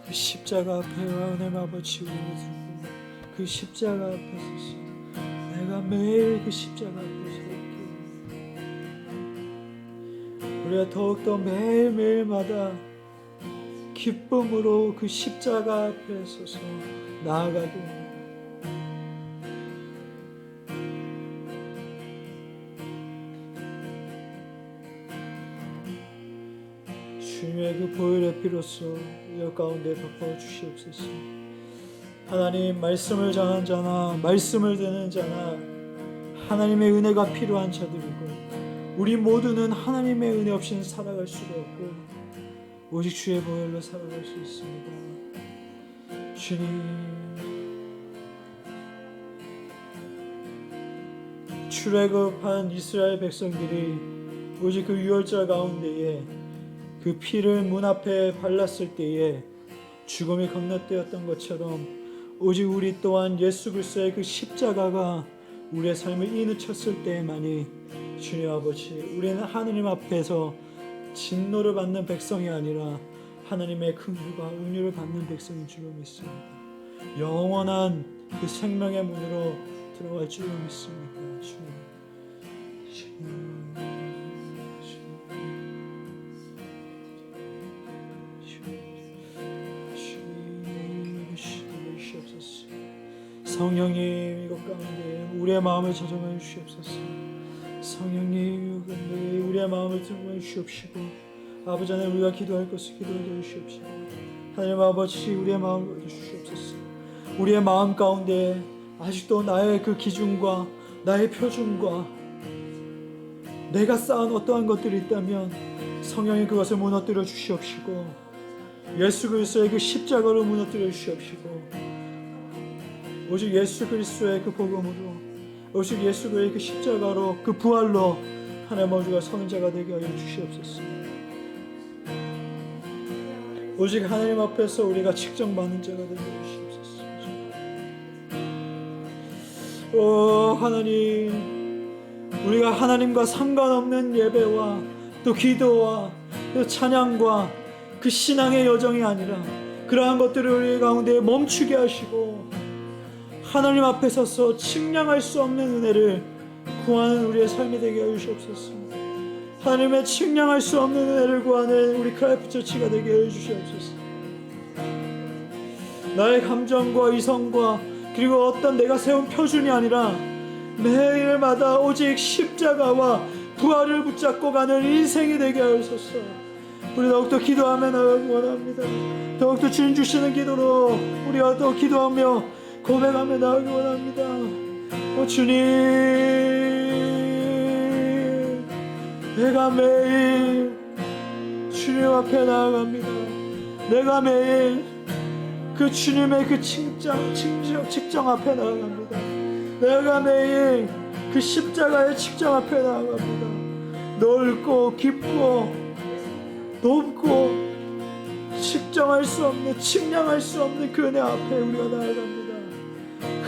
[SPEAKER 3] 그 십자가 앞에 하나님 아버지 우리를 두고 그 십자가 앞에 서서 내가 매일 그 십자가 앞에 서게 우리가 더욱더 매일매일마다 기쁨으로 그 십자가 앞에 서서 나아가기 원합니다. 주님의 그 보혈의 피로써 우리 가운데 덮어 주시옵소서. 하나님, 말씀을 전한 자나 말씀을 듣는 자나 하나님의 은혜가 필요한 자들이고 우리 모두는 하나님의 은혜 없이는 살아갈 수가 없고 오직 주의 보혈로 살아갈 수 있습니다. 주님, 출애굽한 이스라엘 백성들이 오직 그 유월절 가운데에 그 피를 문 앞에 발랐을 때에 죽음이 건너뛰었던 것처럼 오직 우리 또한 예수 그리스도의 그 십자가가 우리의 삶을 이누쳤을 때에만이 주님 아버지 우리는 하느님 앞에서 진노를 받는 백성이 아니라 하나님의 긍휼과 은혜를 받는 백성인 줄로 믿습니다. 영원한 그 생명의 문으로 들어갈 줄로 믿습니다. 주님. 성령님 이것 가운데 우리의 마음을 조정하여 주시옵소서. 성령님 우리의 마음을 조정하여 주시옵시고 아버지 하나님 우리가 기도할 것을 기도하여 주시옵시고 하나님 아버지 우리의 마음을 주시옵소서. 우리의 마음 가운데 아직도 나의 그 기준과 나의 표준과 내가 쌓은 어떠한 것들이 있다면 성령이 그것을 무너뜨려 주시옵시고 예수 그리스도의 그 십자가로 무너뜨려 주시옵시고 오직 예수 그리스도의 그 복음으로 오직 예수 그리스도의 그 십자가로 그 부활로 하나님 아버지가 서는 자가 되게 하여 주시옵소서. 오직 하나님 앞에서 우리가 측정받는 자가 되게 하여 주시옵소서. 오 하나님, 우리가 하나님과 상관없는 예배와 또 기도와 또 찬양과 그 신앙의 여정이 아니라 그러한 것들을 우리 가운데 멈추게 하시고 하나님 앞에 서서 측량할 수 없는 은혜를 구하는 우리의 삶이 되게 하여 주시옵소서. 하나님의 측량할 수 없는 은혜를 구하는 우리 크라이프 처치가 되게 하여 주시옵소서. 나의 감정과 이성과 그리고 어떤 내가 세운 표준이 아니라 매일마다 오직 십자가와 부활을 붙잡고 가는 인생이 되게 하옵소서. 우리 더욱더 기도하며 나가기 원합니다. 더욱더 주님 주시는 기도로 우리가 더 기도하며 고백하며 나가기 원합니다. 주님, 내가 매일 주님 앞에 나아갑니다. 내가 매일 그 주님의 그 직장 앞에 나아갑니다. 내가 매일 그 십자가의 직장 앞에 나아갑니다. 넓고 깊고 높고 측정할 수 없는, 측량할 수 없는 그 은혜 앞에 우리가 나아갑니다.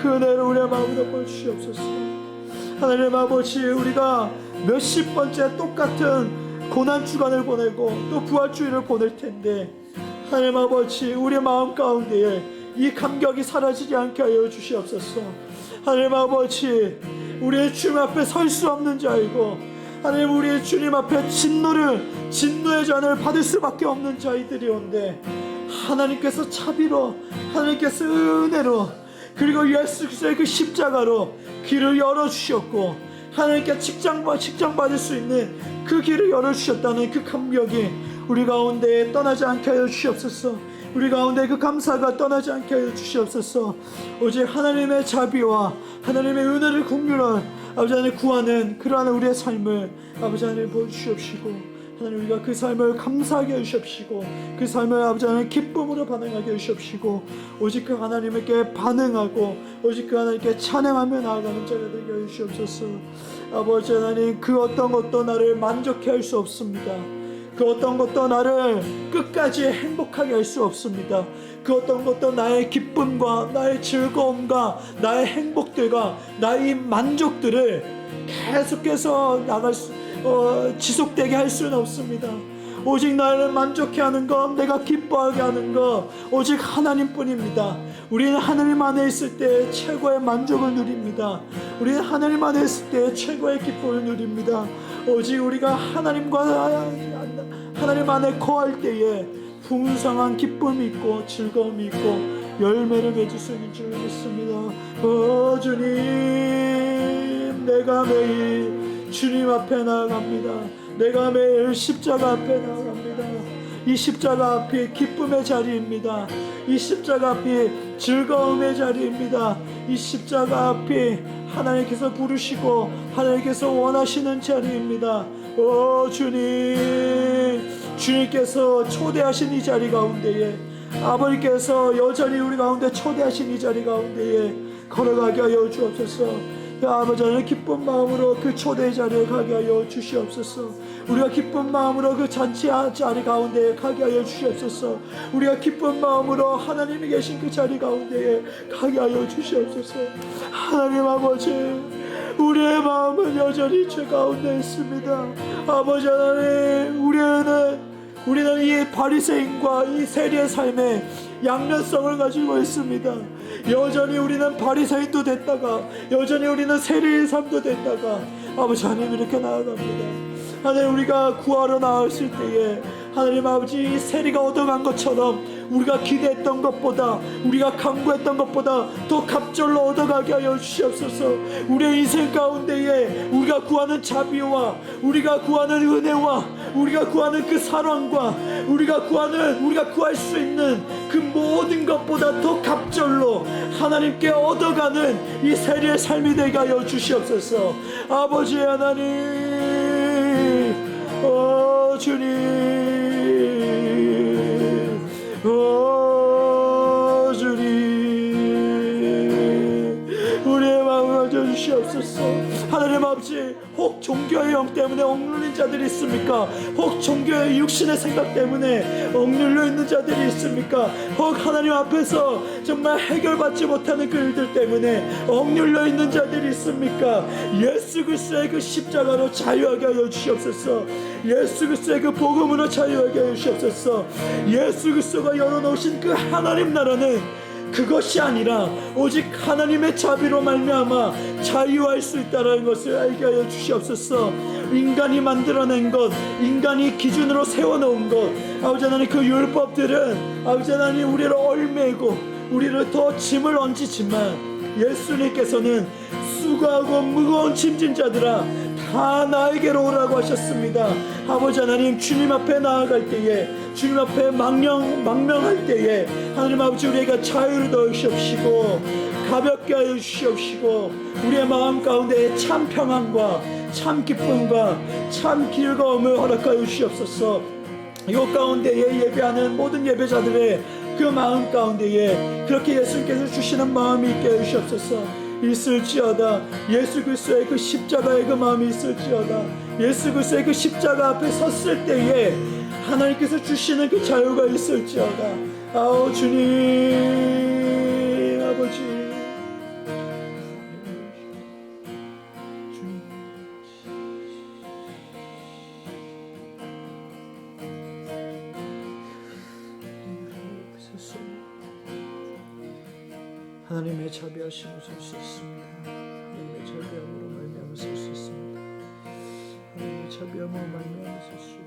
[SPEAKER 3] 그 은혜를 우리의 마음으로 보여주시옵소서. 하나님 아버지, 우리가 몇십 번째 똑같은 고난주간을 보내고 또 부활주일을 보낼 텐데, 하나님 아버지, 우리의 마음 가운데에 이 감격이 사라지지 않게 하여 주시옵소서. 하나님 아버지, 우리의 주님 앞에 설 수 없는 자이고, 하나님 우리의 주님 앞에 진노의 잔을 받을 수밖에 없는 자이들이온데, 하나님께서 자비로, 하나님께서 은혜로, 그리고 예수 그리스도의 그 십자가로 길을 열어주셨고, 하나님께 직장 받을 수 있는 그 길을 열어주셨다는 그 감격이 우리 가운데 떠나지 않게 하여 주시옵소서. 우리 가운데 그 감사가 떠나지 않게 하여 주시옵소서. 오직 하나님의 자비와 하나님의 은혜를 긍휼한 아버지 하나님 구하는 그러한 우리의 삶을 아버지 하나님 보여주시옵시고, 하나님 우리가 그 삶을 감사하게 해주시옵시고, 그 삶을 아버지 하나님 기쁨으로 반응하게 해주시옵시고, 오직 그 하나님께 반응하고 오직 그 하나님께 찬양하며 나아가는 자가 되게 해주시옵소서. 아버지 하나님, 그 어떤 것도 나를 만족해 할 수 없습니다. 그 어떤 것도 나를 끝까지 행복하게 할 수 없습니다. 그 어떤 것도 나의 기쁨과 나의 즐거움과 나의 행복들과 나의 만족들을 계속해서 지속되게 할 수는 없습니다. 오직 나를 만족해 하는 것, 내가 기뻐하게 하는 것, 오직 하나님뿐입니다. 우리는 하나님 안에 있을 때 최고의 만족을 누립니다. 우리는 하나님 안에 있을 때 최고의 기쁨을 누립니다. 오직 우리가 하나님 안에 거할 때에 풍성한 기쁨이 있고 즐거움이 있고 열매를 맺을 수 있는 줄 믿습니다. 주님, 내가 매일 주님 앞에 나아갑니다. 내가 매일 십자가 앞에 나아갑니다. 이 십자가 앞이 기쁨의 자리입니다. 이 십자가 앞이 즐거움의 자리입니다. 이 십자가 앞이 하나님께서 부르시고 하나님께서 원하시는 자리입니다. 주님께서 초대하신 이 자리 가운데에, 아버지께서 여전히 우리 가운데 초대하신 이 자리 가운데에 걸어가게 하여 주옵소서. 아버지 하나님, 기쁜 마음으로 그 초대의 자리에 가게 하여 주시옵소서. 우리가 기쁜 마음으로 그 잔치 자리 가운데에 가게 하여 주시옵소서. 우리가 기쁜 마음으로 하나님이 계신 그 자리 가운데에 가게 하여 주시옵소서. 하나님 아버지, 우리의 마음은 여전히 죄 가운데 있습니다. 아버지 하나님, 우리는 이 바리새인과 이 세리의 삶에 양면성을 가지고 있습니다. 여전히 우리는 바리새인도 됐다가, 여전히 우리는 세리의 삶도 됐다가, 아버지 하나님 이렇게 나아갑니다. 하나님, 우리가 구하러 나왔을 때에 하나님 아버지, 이 세리가 얻어간 것처럼 우리가 기대했던 것보다, 우리가 간구했던 것보다 더 갑절로 얻어가게 하여 주시옵소서. 우리의 인생 가운데에 우리가 구하는 자비와 우리가 구하는 은혜와 우리가 구하는 그 사랑과 우리가 구할 수 있는 그 모든 것보다 더 갑절로 하나님께 얻어가는 이 세리의 삶이 되게 하여 주시옵소서. 아버지 하나님, 주님, 우리의 마음을 가져주시옵소서. 하나님 아버지, 혹 종교의 영 때문에 억눌린 자들이 있습니까? 혹 종교의 육신의 생각 때문에 억눌려 있는 자들이 있습니까? 혹 하나님 앞에서 정말 해결받지 못하는 그 일들 때문에 억눌려 있는 자들이 있습니까? 예수 그리스도의 그 십자가로 자유하게 하여 주시옵소서. 예수 그리스도의 그 복음으로 자유하게 하여 주시옵소서. 예수 그리스도가 열어놓으신 그 하나님 나라는 그것이 아니라 오직 하나님의 자비로 말미암아 자유할 수 있다는 것을 알게 하여 주시옵소서. 인간이 만들어낸 것, 인간이 기준으로 세워놓은 것, 아버지 하나님, 그 율법들은 아버지 하나님 우리를 얽매고 우리를 더 짐을 얹지만, 예수님께서는 수고하고 무거운 짐진 자들아 다 나에게로 오라고 하셨습니다. 아버지 하나님, 주님 앞에 나아갈 때에, 주님 앞에 망명할 때에 하나님 아버지 우리가 자유를 넣으시옵시고 가볍게 하여 주시옵시고 우리의 마음 가운데 참 평안과 참 기쁨과 참 즐거움을 허락하여 주시옵소서. 이곳 가운데에 예배하는 모든 예배자들의 그 마음 가운데에 그렇게 예수님께서 주시는 마음이 있게 해 주시옵소서. 있을지어다. 예수 그리스도의 그 십자가의 그 마음이 있을지어다. 예수 그리스도의 그 십자가 앞에 섰을 때에 하나님께서 주시는 그 자유가 있을지어다. 아오 주님 아버지, 하나님의 자비하심을 설 수 있습니다. 하나님의 자비함으로 말미암아 설 수 있습니다. 하나님의 자비함으로 말미암아 설 수 있습니다.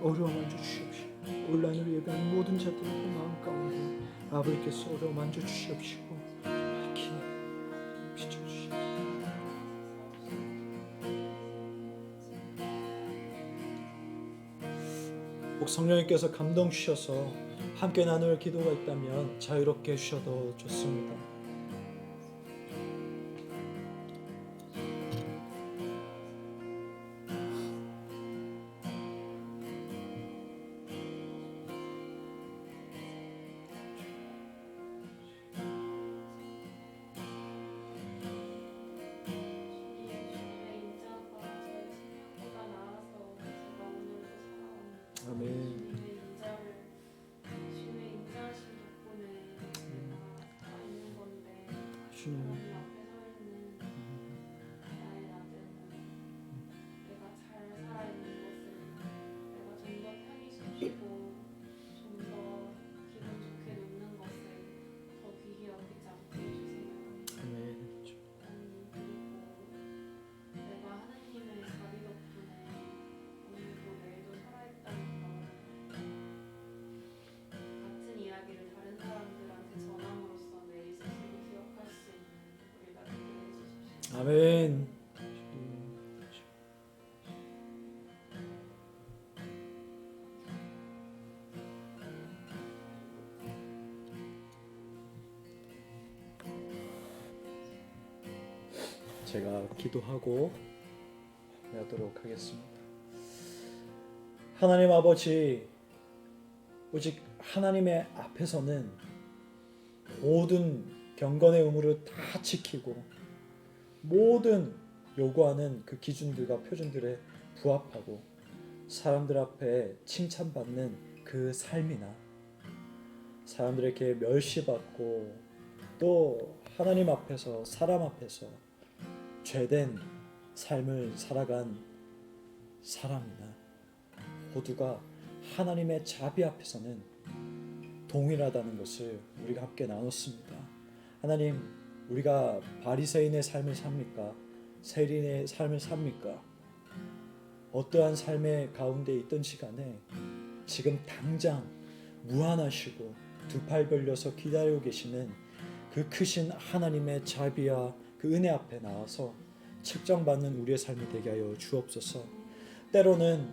[SPEAKER 3] 어려워 만져 주시옵시고 온라인으로 예배하는 모든 자들의 마음 가운데 아버지께서 어려워 만져 주시옵시고 밝히 비춰주시옵시고 혹 성령님께서 감동 주셔서 함께 나눌 기도가 있다면 자유롭게 해주셔도 좋습니다. 아멘. 주님. 아멘. 제가 기도하고 하도록 하겠습니다. 하나님 아버지, 오직 하나님의 앞에서는 모든 경건의 의무를 다 지키고 모든 요구하는 그 기준들과 표준들에 부합하고 사람들 앞에 칭찬받는 그 삶이나 사람들에게 멸시받고 또 하나님 앞에서 사람 앞에서 죄된 삶을 살아간 사람이나 모두가 하나님의 자비 앞에서는 동일하다는 것을 우리가 함께 나눴습니다. 하나님, 우리가 바리새인의 삶을 삽니까? 세리인의 삶을 삽니까? 어떠한 삶의 가운데 있던 시간에 지금 당장 무한하시고 두 팔 벌려서 기다리고 계시는 그 크신 하나님의 자비와 그 은혜 앞에 나와서 책정받는 우리의 삶이 되게 하여 주옵소서. 때로는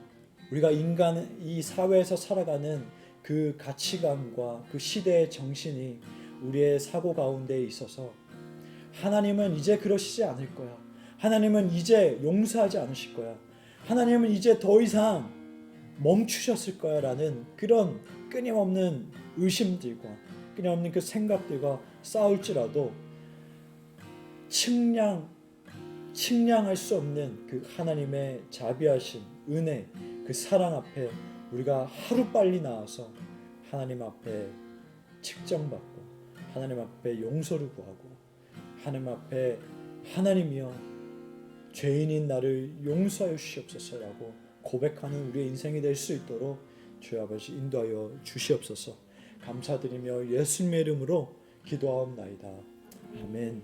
[SPEAKER 3] 우리가 이 사회에서 살아가는 그 가치관과 그 시대의 정신이 우리의 사고 가운데 있어서 하나님은 이제 그러시지 않을 거야. 하나님은 이제 용서하지 않으실 거야. 하나님은 이제 더 이상 멈추셨을 거야 라는 그런 끊임없는 의심들과 끊임없는 그 생각들과 싸울지라도 측량할 수 없는 그 하나님의 자비하신 은혜, 그 사랑 앞에 우리가 하루빨리 나와서 하나님 앞에 측정받고 하나님 앞에 용서를 구하고 하나님 앞에 하나님이여 죄인인 나를 용서하여 주시옵소서라고 고백하는 우리의 인생이 될 수 있도록 주여 아버지 인도하여 주시옵소서. 감사드리며 예수님의 이름으로 기도하옵나이다. 아멘.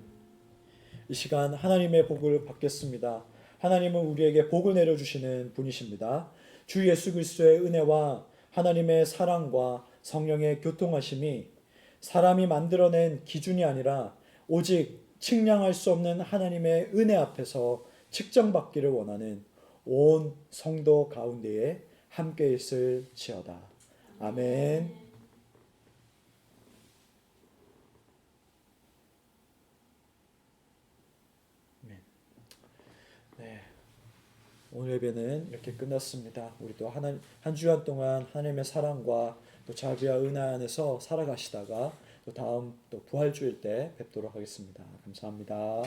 [SPEAKER 3] 이 시간 하나님의 복을 받겠습니다. 하나님은 우리에게 복을 내려주시는 분이십니다. 주 예수 그리스도의 은혜와 하나님의 사랑과 성령의 교통하심이 사람이 만들어낸 기준이 아니라 오직 측량할 수 없는 하나님의 은혜 앞에서 측정받기를 원하는 온 성도 가운데에 함께 있을지어다. 아멘. 네. 오늘 예배는 이렇게 끝났습니다. 우리도 한 주간 동안 하나님의 사랑과 또 자비와 은혜 안에서 살아가시다가 또 다음 또 부활주일 때 뵙도록 하겠습니다. 감사합니다.